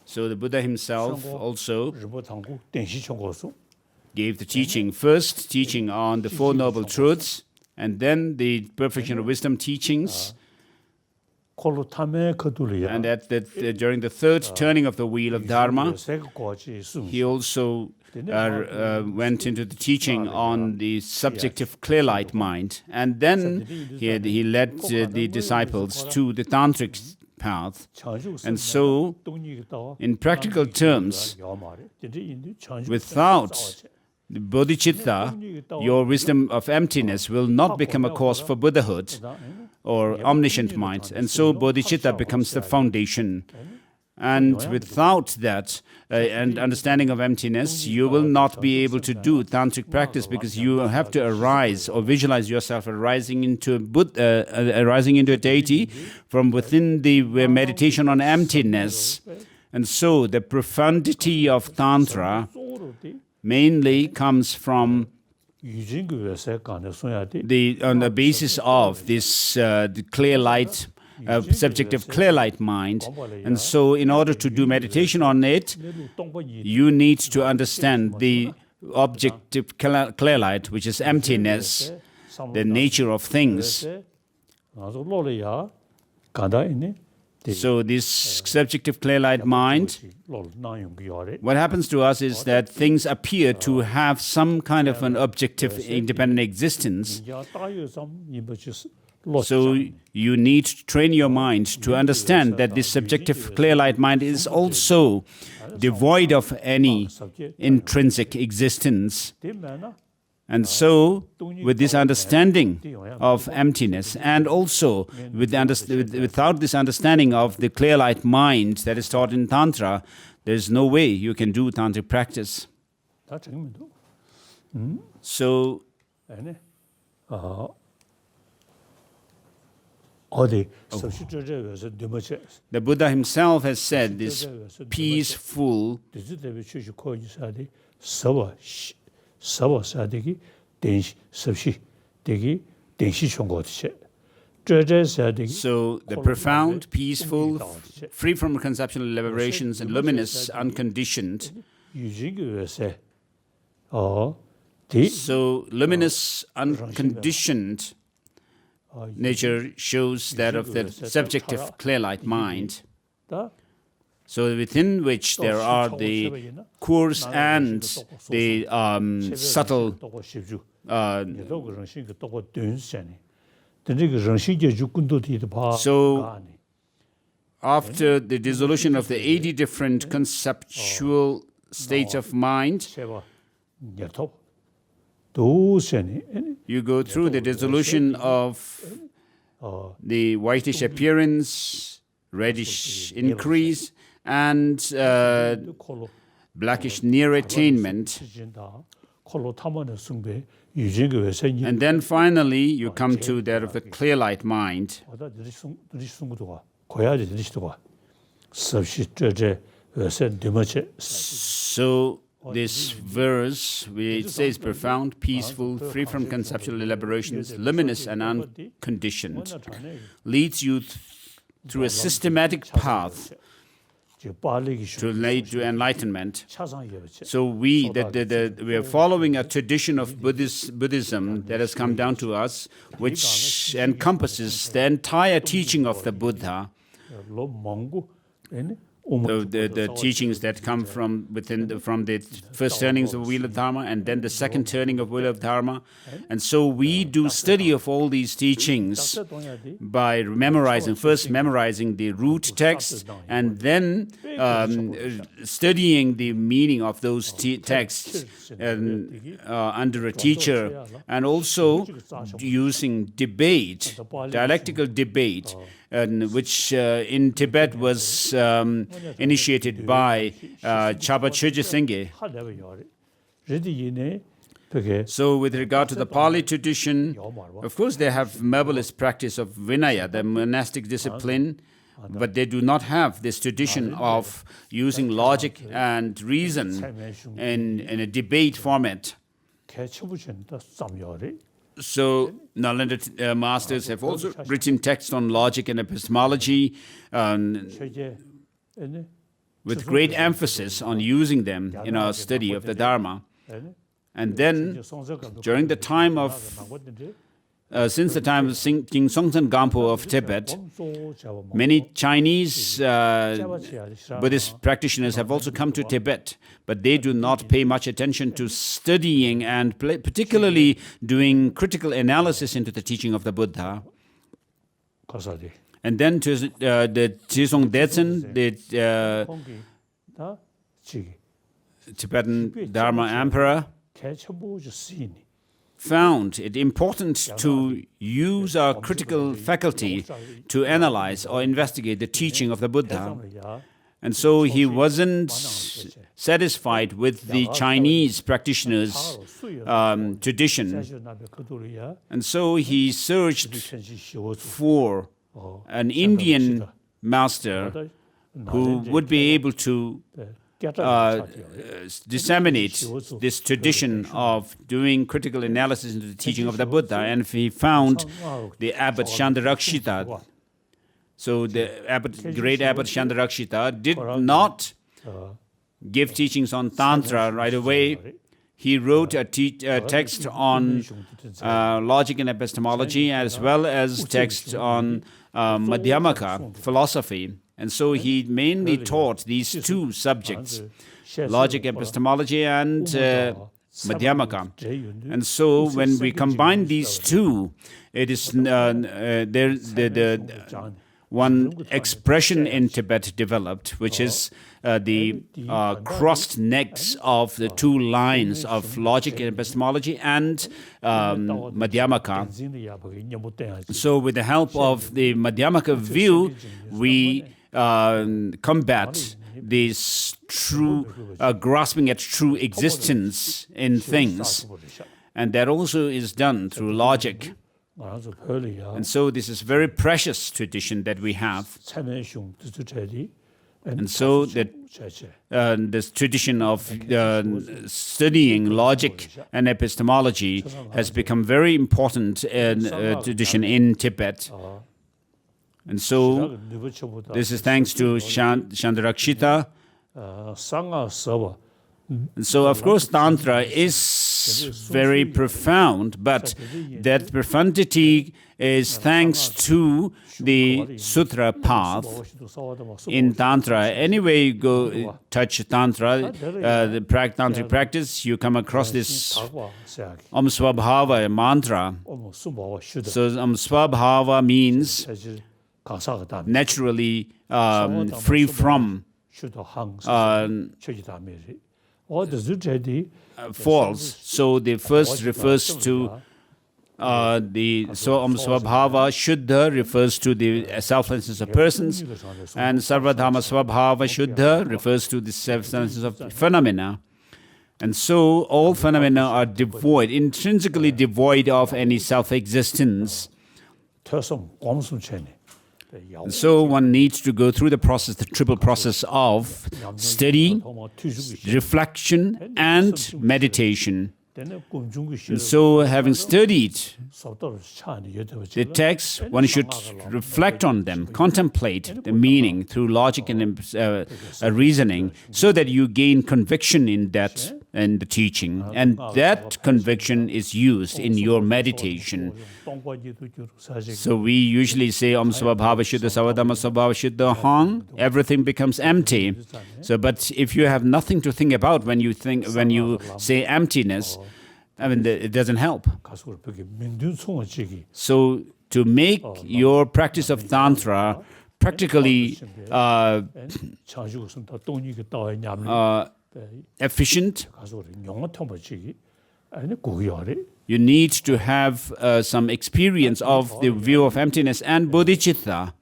So the Buddha himself also gave the teaching, first teaching on the Four Noble Truths, and then the perfection of wisdom teachings. And during the third turning of the wheel of Dharma, he also went into the teaching on the subjective clear light mind. And then he led the disciples to the tantric path. And so, in practical terms, without the bodhicitta, your wisdom of emptiness will not become a cause for Buddhahood or omniscient mind. And so bodhicitta becomes the foundation. And without that and understanding of emptiness, you will not be able to do tantric practice, because you have to arise or visualize yourself arising into a deity from within the meditation on emptiness. And so the profundity of Tantra mainly comes from on the basis of this the clear light subjective clear light mind. And so in order to do meditation on it, you need to understand the objective clear light, which is emptiness, the nature of things. So this subjective clear light mind, what happens to us is that things appear to have some kind of an objective independent existence. So you need to train your mind to understand that this subjective clear light mind is also devoid of any intrinsic existence. And so, with this understanding of emptiness, and also without this understanding of the clear light mind that is taught in Tantra, there's no way you can do Tantric practice. So, the Buddha himself has said this peaceful so the profound, peaceful, free from conceptual elaborations, and luminous, unconditioned. So luminous, unconditioned nature shows that of the subjective clear light mind. So within which there are the coarse and the subtle so after the dissolution of the 80 different conceptual states of mind, you go through the dissolution of the whitish appearance, reddish increase, and blackish near attainment. And then finally you come to that of the clear light mind. So this verse, which says profound, peaceful, free from conceptual elaborations, luminous and unconditioned, leads you through a systematic path to lead to enlightenment. So we are following a tradition of Buddhism that has come down to us, which encompasses the entire teaching of the Buddha. The teachings that come from the first turnings of Wheel of Dharma and then the second turning of Wheel of Dharma. And so we do study of all these teachings by first memorizing the root text and then studying the meaning of those texts under a teacher, and also using debate, dialectical debate, which in Tibet was initiated by Chaba Chögyö Sengye. So with regard to the Pali tradition, of course they have marvelous practice of Vinaya, the monastic discipline, but they do not have this tradition of using logic and reason in a debate format. So Nalanda masters have also written texts on logic and epistemology with great emphasis on using them in our study of the Dharma. And then, during the time of, since the time of King Songtsen Gampo of Tibet, many Chinese Buddhist practitioners have also come to Tibet, but they do not pay much attention to studying and particularly doing critical analysis into the teaching of the Buddha. And then to the Chizong Detsen, the Tibetan Dharma emperor, found it important to use our critical faculty to analyze or investigate the teaching of the Buddha. And so he wasn't satisfied with the Chinese practitioners' tradition. And so he searched for an Indian master who would be able to disseminate this tradition of doing critical analysis into the teaching of the Buddha, and he found the abbot Chandarakshita. So the great abbot Shantarakshita did not give teachings on Tantra right away. He wrote a text on logic and epistemology, as well as text on Madhyamaka philosophy. And so he mainly taught these two subjects, logic, epistemology, and Madhyamaka. And so when we combine these two, it is one expression in Tibet developed, which is the crossed necks of the two lines of logic and epistemology and Madhyamaka. So with the help of the Madhyamaka view, we combat this true grasping at true existence in things. And that also is done through logic. And so this is very precious tradition that we have. And so this tradition of studying logic and epistemology has become very important tradition in Tibet. And so this is thanks to Shantarakshita. And so, of course, Tantra is very profound, but that profundity is thanks to the Sutra path in Tantra. Anyway, you go touch Tantra, the Tantric practice, you come across this Om Swabhava mantra. So Om Swabhava means naturally free from false. So the first refers to so Om Swabhava Shuddha refers to the selflessness of persons, and Sarvadharma Swabhava Shuddha refers to the selflessness of phenomena. And so all phenomena are devoid, intrinsically devoid of any self-existence. And so one needs to go through the process, the triple process of study, reflection, and meditation. And so having studied the texts, one should reflect on them, contemplate the meaning through logic and reasoning, so that you gain conviction in that and the teaching. And that conviction is used in your meditation. So we usually say Om Swabhava Shuddha Savadhamma Swabhava Shuddha Hang, everything becomes empty. So but if you have nothing to think about when you say emptiness, I mean, it doesn't help. So to make your practice of Tantra practically efficient, you need to have some experience of the view of emptiness and bodhicitta.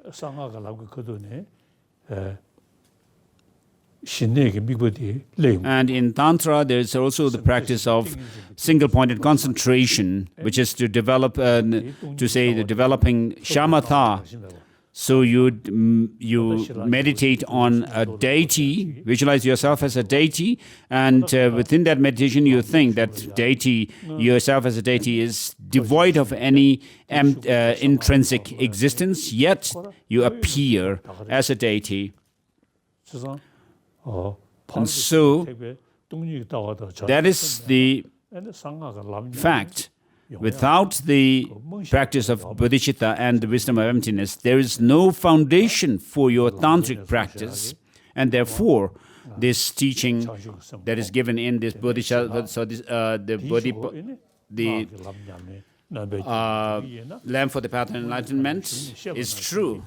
And in Tantra, there is also the practice of single-pointed concentration, which is to develop, the developing shamatha. So you meditate on a deity, visualize yourself as a deity, and within that meditation you think that deity, yourself as a deity, is devoid of any intrinsic existence, yet you appear as a deity. And so that is the fact. Without the practice of bodhicitta and the wisdom of emptiness, there is no foundation for your tantric practice, and therefore this teaching that is given in this bodhicitta, so this, the lamp for the path of enlightenment is true.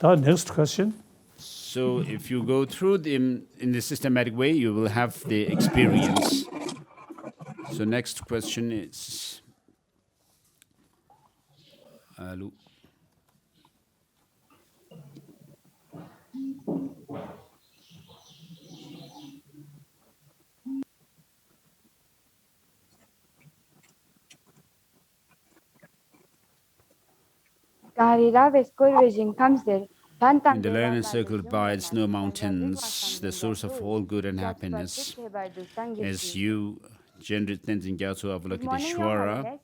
Next question. So if you go through them in the systematic way, you will have the experience. So next question is, in the land encircled by snow mountains, the source of all good and happiness, as you, General Tenzin Gyatso Avalokiteshvara,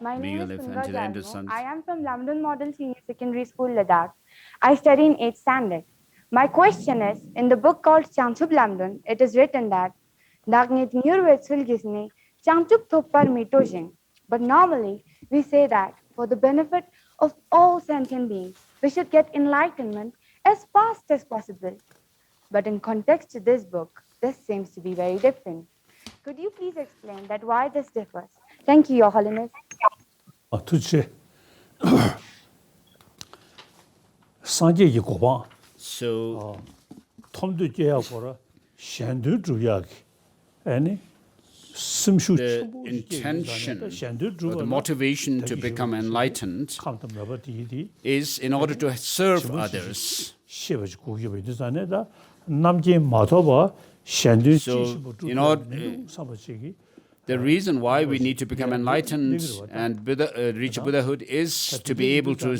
My May name you is live Sunga until the end of Jalmo. sun. I am from London Model Senior Secondary School, Ladakh. I study in 8th standard. My question is, in the book called Changchup Lamdun, it is written that Dagnit Nyurvetsul Gisne Changchup Thopar Mitosing. But normally, we say that for the benefit of all sentient beings, we should get enlightenment as fast as possible. But in context to this book, this seems to be very different. Could you please explain that why this differs? Thank you, Your Holiness. 도대체 상계기 고방 So 톰도 제하고라 셴도 주야기 아니 심슈 the intention or the motivation to become enlightened is in order to serve others. So, the reason why we need to become enlightened and reach Buddhahood is to be able to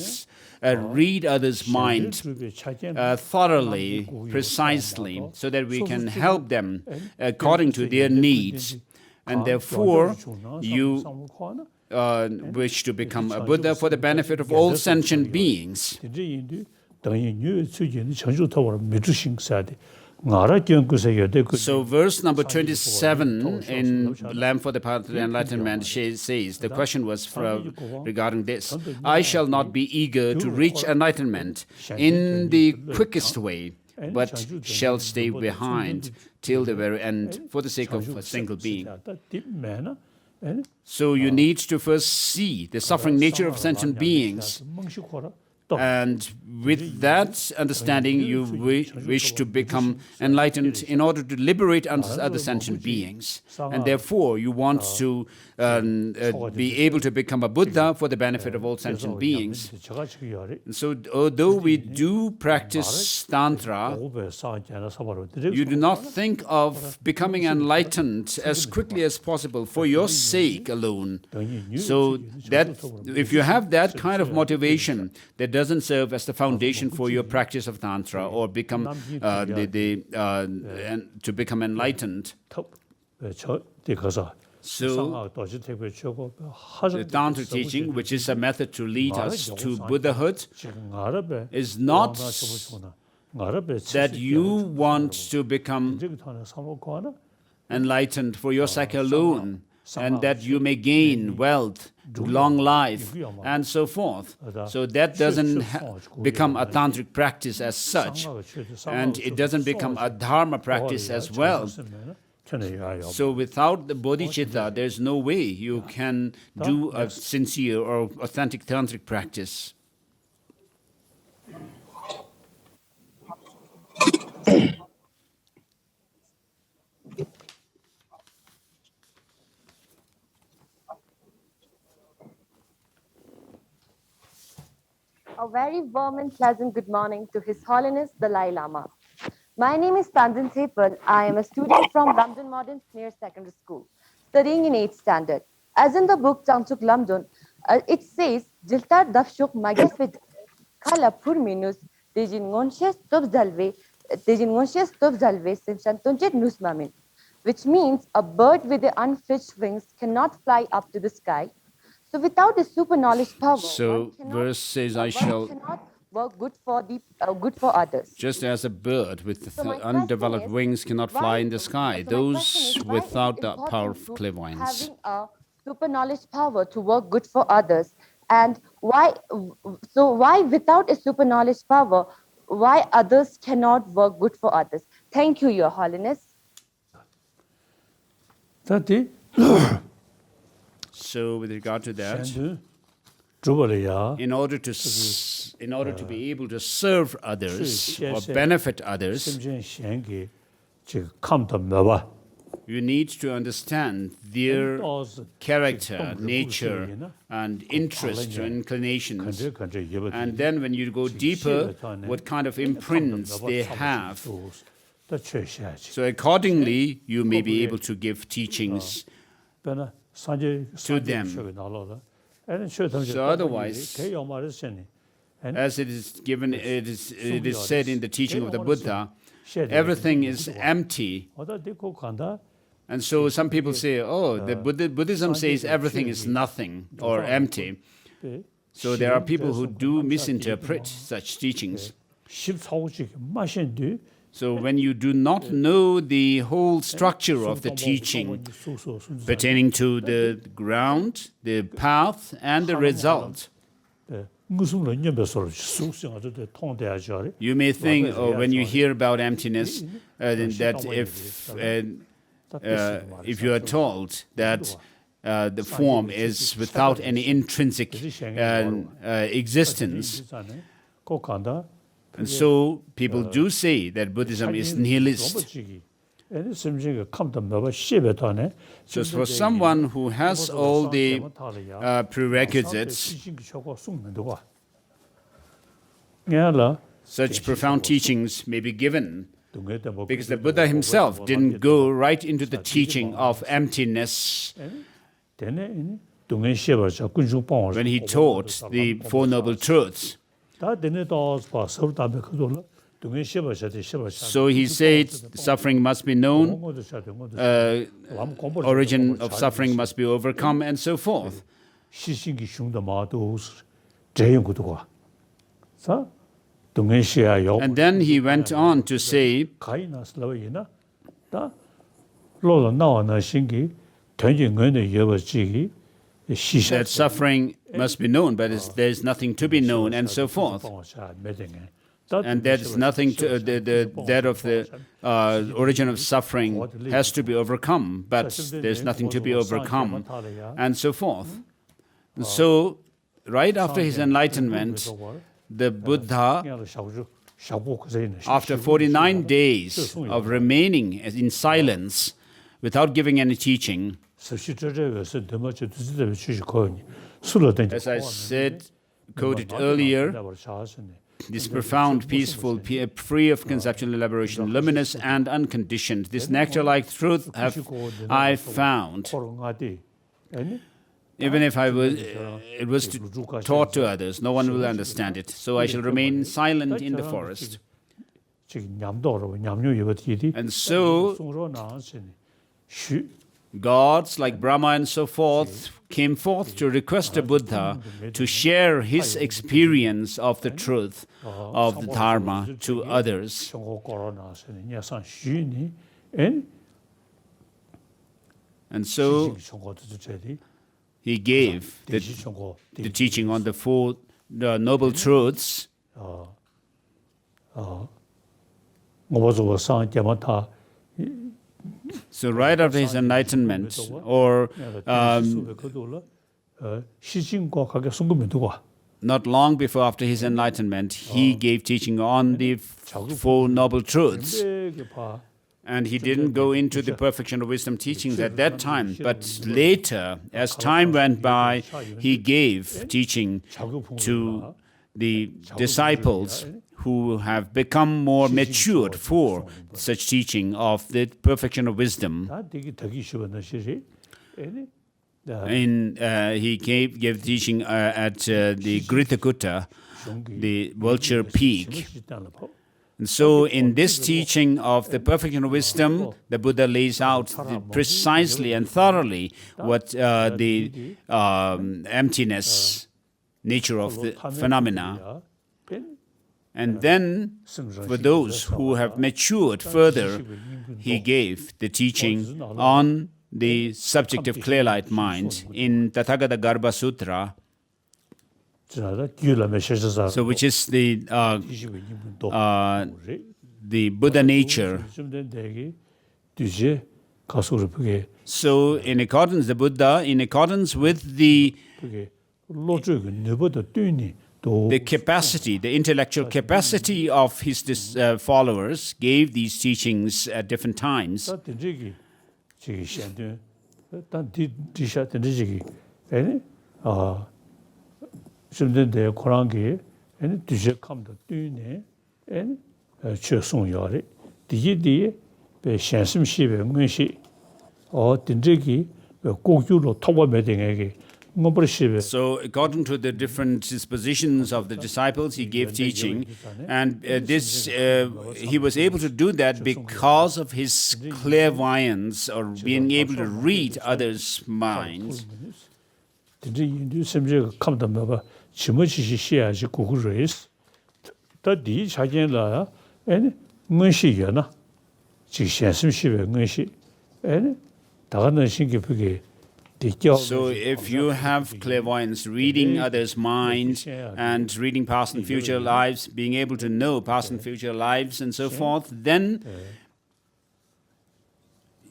read others' mind thoroughly, precisely, so that we can help them according to their needs. And therefore, you wish to become a Buddha for the benefit of all sentient beings. So verse number 27 in Lamp for the Path to Enlightenment says, the question was regarding this: I shall not be eager to reach enlightenment in the quickest way, but shall stay behind till the very end for the sake of a single being. So you need to first see the suffering nature of sentient beings. And with that understanding, you wish to become enlightened in order to liberate other sentient beings. And therefore, you want to be able to become a Buddha for the benefit of all sentient beings. And so, although we do practice tantra, you do not think of becoming enlightened as quickly as possible for your sake alone. So that if you have that kind of motivation, that doesn't serve as the foundation for your practice of tantra or become to become enlightened. So, the tantra teaching, which is a method to lead us to Buddhahood, is not that you want to become enlightened for your sake alone, and that you may gain wealth, long life, and so forth. So that doesn't become a tantric practice as such, and it doesn't become a dharma practice as well. So without the bodhicitta, there's no way you can do a sincere or authentic tantric practice. A very warm and pleasant good morning to His Holiness Dalai Lama. My name is Tanzin Sepal. I am a student from London Modern Senior Secondary School, studying in 8th standard. As in the book Changchup Lamdun, it says, Jiltar dafshuk magesved kala purminus dejin ngonches tubzalve simshantunjet nusmamin, which means a bird with the unfledged wings cannot fly up to the sky. So without the super knowledge power, so verse says, I shall cannot work good for others. Just as a bird with undeveloped wings cannot fly in the sky, those without the power of clairvoyance. Having a super knowledge power to work good for others, and why without a super knowledge power, why others cannot work good for others? Thank you, Your Holiness. So with regard to that, in order to be able to serve others or benefit others, you need to understand their character, nature, and interest or inclinations. And then when you go deeper, what kind of imprints they have. So accordingly, you may be able to give teachings to them. So otherwise, as it is given, it is said in the teaching of the Buddha, everything is empty. And so some people say, oh, the Buddhism says everything is nothing or empty. So there are people who do misinterpret such teachings. So when you do not know the whole structure of the teaching pertaining to the ground, the path, and the result, you may think, oh, when you hear about emptiness, that if you are told that the form is without any intrinsic existence, and so people do say that Buddhism is nihilist. So for someone who has all the prerequisites, such profound teachings may be given, because the Buddha himself didn't go right into the teaching of emptiness when he taught the Four Noble Truths. So he said suffering must be known, origin of suffering must be overcome, and so forth. And then he went on to say that suffering must be known, but there is nothing to be known, and so forth. And there is nothing to that of the origin of suffering has to be overcome, but there is nothing to be overcome, and so forth. And so, right after his enlightenment, the Buddha, after 49 days of remaining in silence without giving any teaching, as I said, quoted earlier, this profound, peaceful, free of conceptual elaboration, luminous and unconditioned, this nectar-like truth have I found. Even if it was taught to others, no one will understand it. So I shall remain silent in the forest. And so gods like Brahma and so forth came forth to request the Buddha to share his experience of the truth of the Dharma to others. And so he gave the teaching on the Four Noble Truths. So right after his enlightenment, or not long before after his enlightenment, he gave teaching on the Four Noble Truths. And he didn't go into the perfection of wisdom teachings at that time, but later, as time went by, he gave teaching to the disciples who have become more matured for such teaching of the perfection of wisdom. He gave teaching at the Gritakutta, the Vulture Peak. And so in this teaching of the perfection of wisdom, the Buddha lays out precisely and thoroughly what the emptiness nature of the phenomena. And then, for those who have matured further, he gave the teaching on the subject of clear light mind in Tathagata Garbha Sutra, so which is the Buddha nature. So in accordance, the Buddha, in accordance with the capacity, the intellectual capacity of his followers, gave these teachings at different times. So according to the different dispositions of the disciples, he gave teaching, and he was able to do that because of his clairvoyance, or being able to read others' minds. So if you have clairvoyance, reading others' minds and reading past and future lives, being able to know past and future lives and so forth, then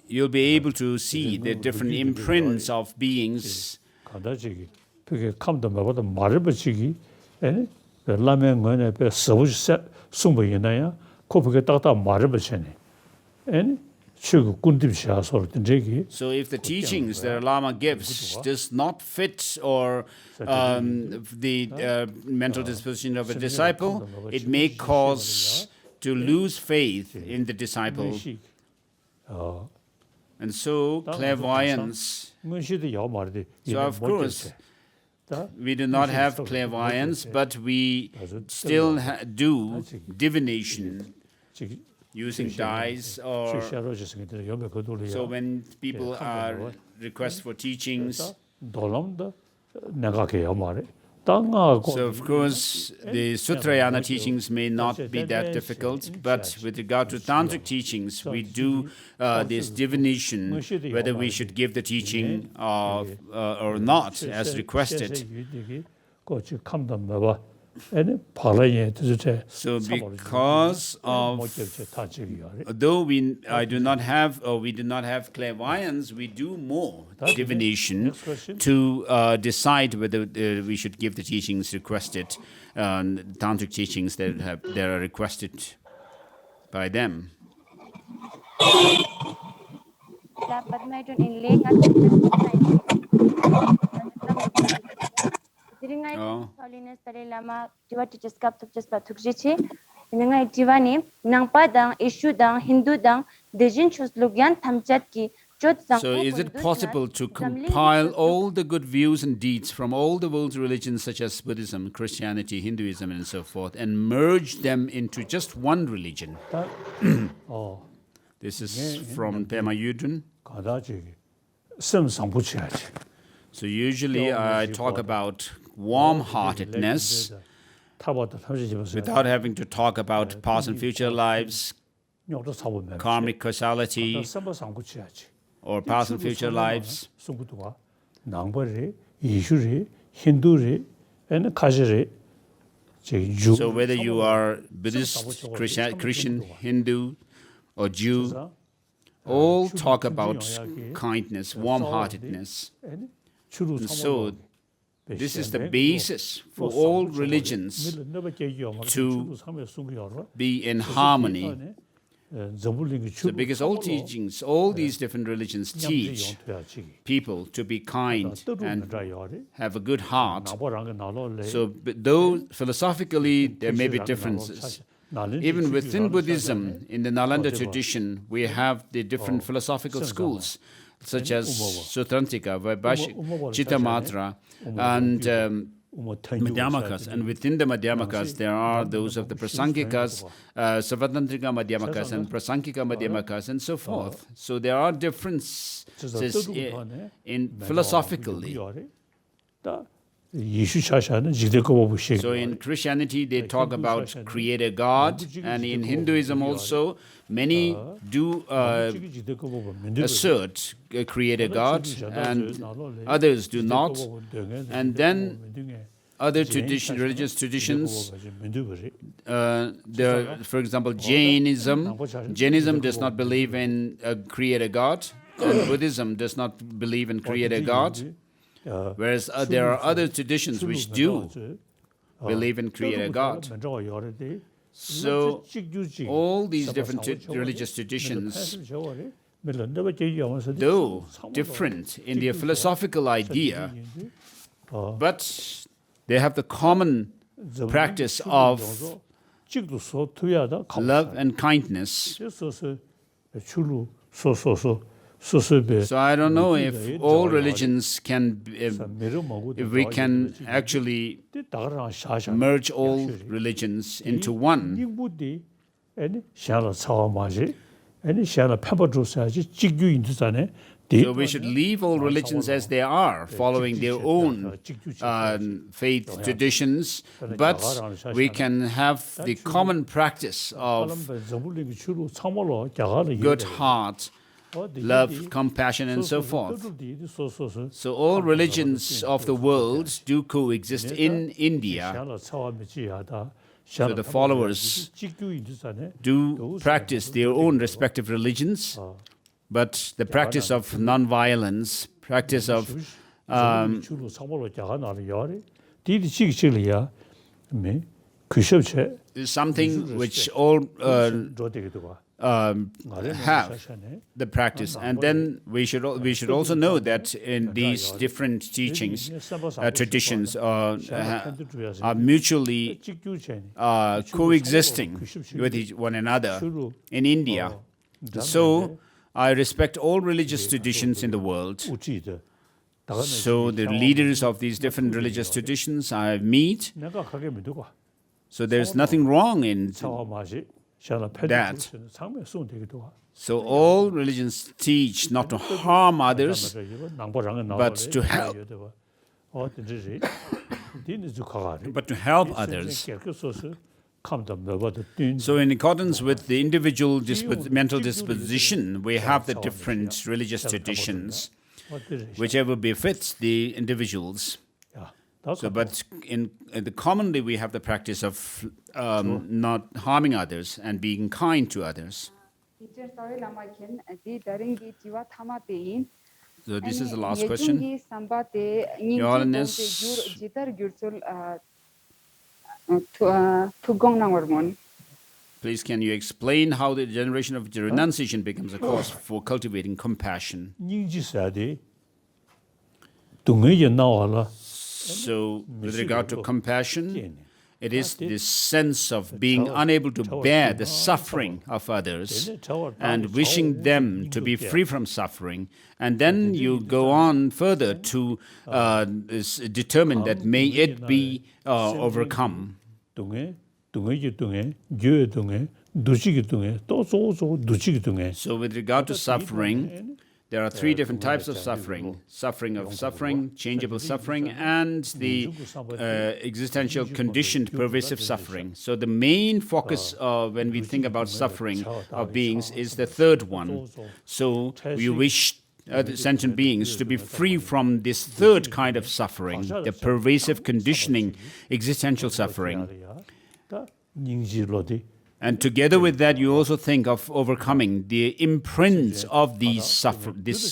you'll be able to see the different imprints of beings. So if the teachings that a Lama gives does not fit or the mental disposition of a disciple, it may cause to lose faith in the disciple. And so clairvoyance. So of course, we do not have clairvoyance, but we still do divination using dice, or so when people are request for teachings. So of course the Sutrayana teachings may not be that difficult, but with regard to tantric teachings, we do this divination whether we should give the teaching or not as requested. So because of, though we do not have clairvoyance, we do more divination to decide whether we should give the teachings requested, tantric teachings that are requested by them. Holiness Lama teaches Ningai Tivani, Nangpadang, Ishudang, Hindudang, Dejin Chus Lugyan Tamchatki. So is it possible to compile all the good views and deeds from all the world's religions such as Buddhism, Christianity, Hinduism and so forth, and merge them into just one religion? This is from Pema Yudun. So usually I talk about warm-heartedness without having to talk about past and future lives, karmic causality, or past and future lives. So whether you are Buddhist, Christian, Hindu, or Jew, all talk about kindness, warm-heartedness. And so this is the basis for all religions to be in harmony. So because all teachings, all these different religions teach people to be kind and have a good heart. So though philosophically there may be differences, even within Buddhism, in the Nalanda tradition, we have the different philosophical schools, such as Sutrantika, Chittamatra, and Madhyamakas. And within the Madhyamakas, there are those of the Prasangikas, Savatantrika Madhyamakas, and Prasankika Madhyamakas, and so forth. So there are differences in philosophically. So in Christianity, they talk about Creator God, and in Hinduism also, many do assert a Creator God, and others do not. And then other religious traditions, for example, Jainism. Jainism does not believe in a Creator God, and Buddhism does not believe in Creator God. Whereas there are other traditions which do believe in Creator God. So all these different religious traditions, though different in their philosophical idea, but they have the common practice of love and kindness. So I don't know if all religions can, if we can actually merge all religions into one. So we should leave all religions as they are, following their own faith traditions, but we can have the common practice of good heart, love, compassion, and so forth. So all religions of the world do coexist in India. So the followers do practice their own respective religions, but the practice of non-violence, practice of is something which all have the practice. And then we should also know that in these different teachings, traditions are mutually coexisting with one another in India. So I respect all religious traditions in the world. So the leaders of these different religious traditions I meet. So there's nothing wrong in that. So all religions teach not to harm others, but to help. But to help others. So in accordance with the individual mental disposition, we have the different religious traditions, whichever befits the individuals. So, but commonly we have the practice of not harming others and being kind to others. So this is the last question. Your Holiness, please can you explain how the generation of renunciation becomes a cause for cultivating compassion? So with regard to compassion, it is this sense of being unable to bear the suffering of others and wishing them to be free from suffering. And then you go on further to determine that may it be overcome. So with regard to suffering, there are three different types of suffering. Suffering, changeable suffering, and the existential conditioned pervasive suffering. So the main focus when we think about suffering of beings is the third one. So we wish sentient beings to be free from this third kind of suffering, the pervasive conditioning existential suffering. And together with that, you also think of overcoming the imprints of this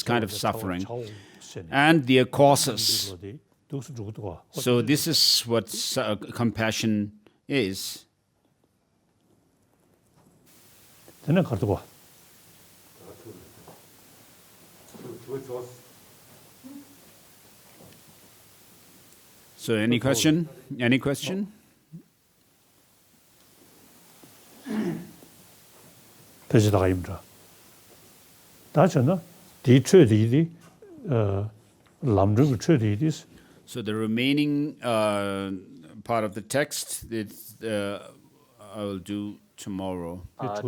kind of suffering and their causes. So this is what compassion is. So any question? Any question? So the remaining part of the text I will do tomorrow. This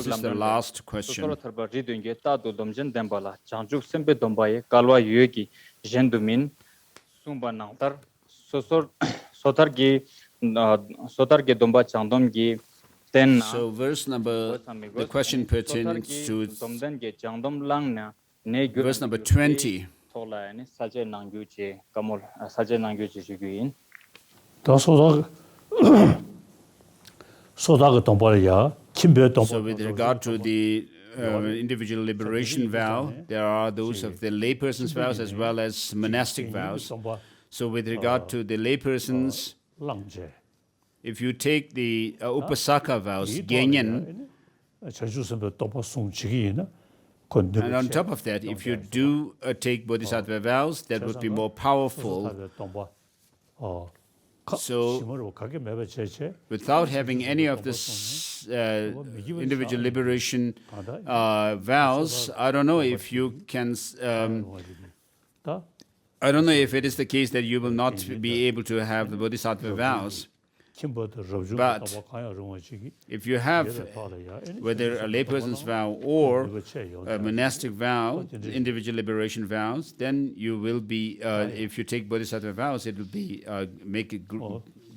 is the last question. So the question pertains to verse number 20. So with regard to the individual liberation vow, there are those of the layperson's vows as well as monastic vows. So with regard to the laypersons, if you take the Upasaka vows, Genyen, and on top of that, if you do take Bodhisattva vows, that would be more powerful. So, 심으로 가게 매번 제체 without having any of this individual liberation vows, I don't know if you can. 다 I don't know if it is the case that you will not be able to have the bodhisattva vows. 김버도 러주 But 다 가야 정원식이 If you have whether a layperson's vow or a monastic vow, individual liberation vows, then you will be, if you take bodhisattva vows, it will be make a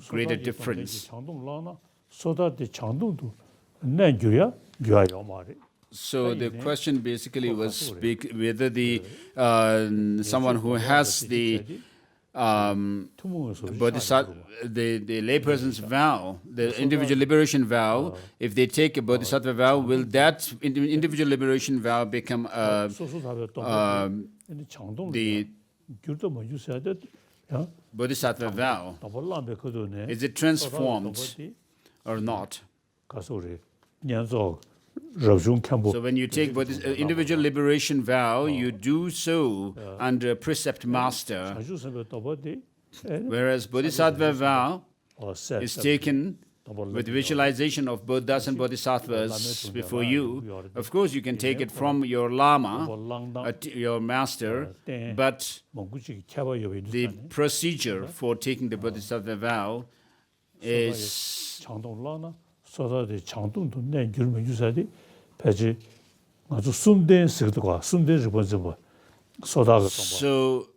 greater difference. 장동라나 소다의 장동도 내줘야 줘야 말이. So the question basically was whether the someone who has the bodhisattva, the layperson's vow, the individual liberation vow, if they take a bodhisattva vow, will that individual liberation vow become the bodhisattva vow? Is it transformed or not? So when you take individual liberation vow, you do so under a precept master, whereas bodhisattva vow is taken with visualization of Buddhas and Bodhisattvas before you. Of course, you can take it from your Lama, your master, but the procedure for taking the bodhisattva vow is 소다의 장동도 내주면 유사디 배지 아주 순대 쓰도가 순대를 먼저 소다가 So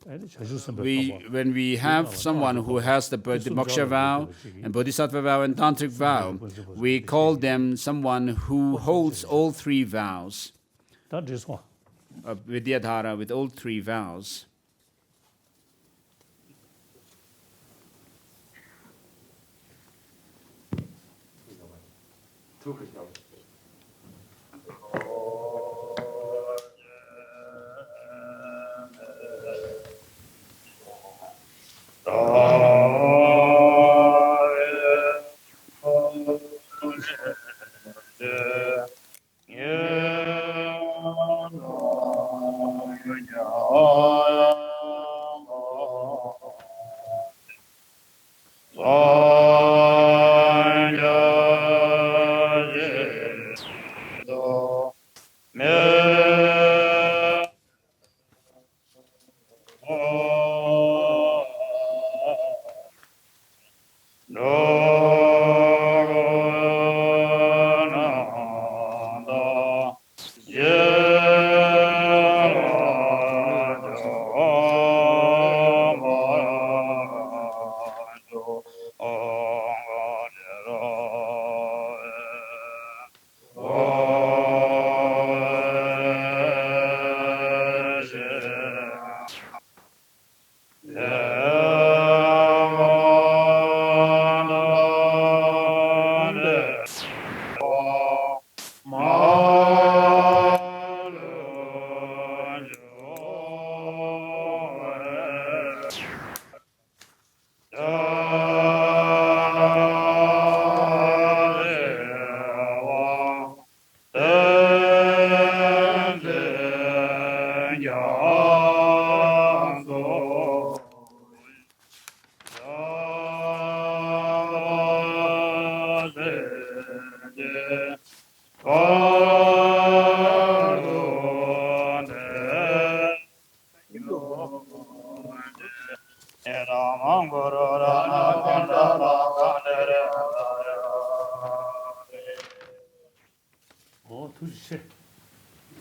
when we have someone who has the moksha vow and bodhisattva vow and tantric vow, we call them someone who holds all three vows. Vidyadhara with all three vows.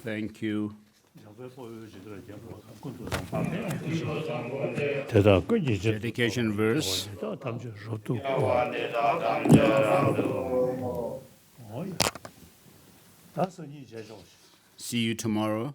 Thank you. Dedication verse. See you tomorrow.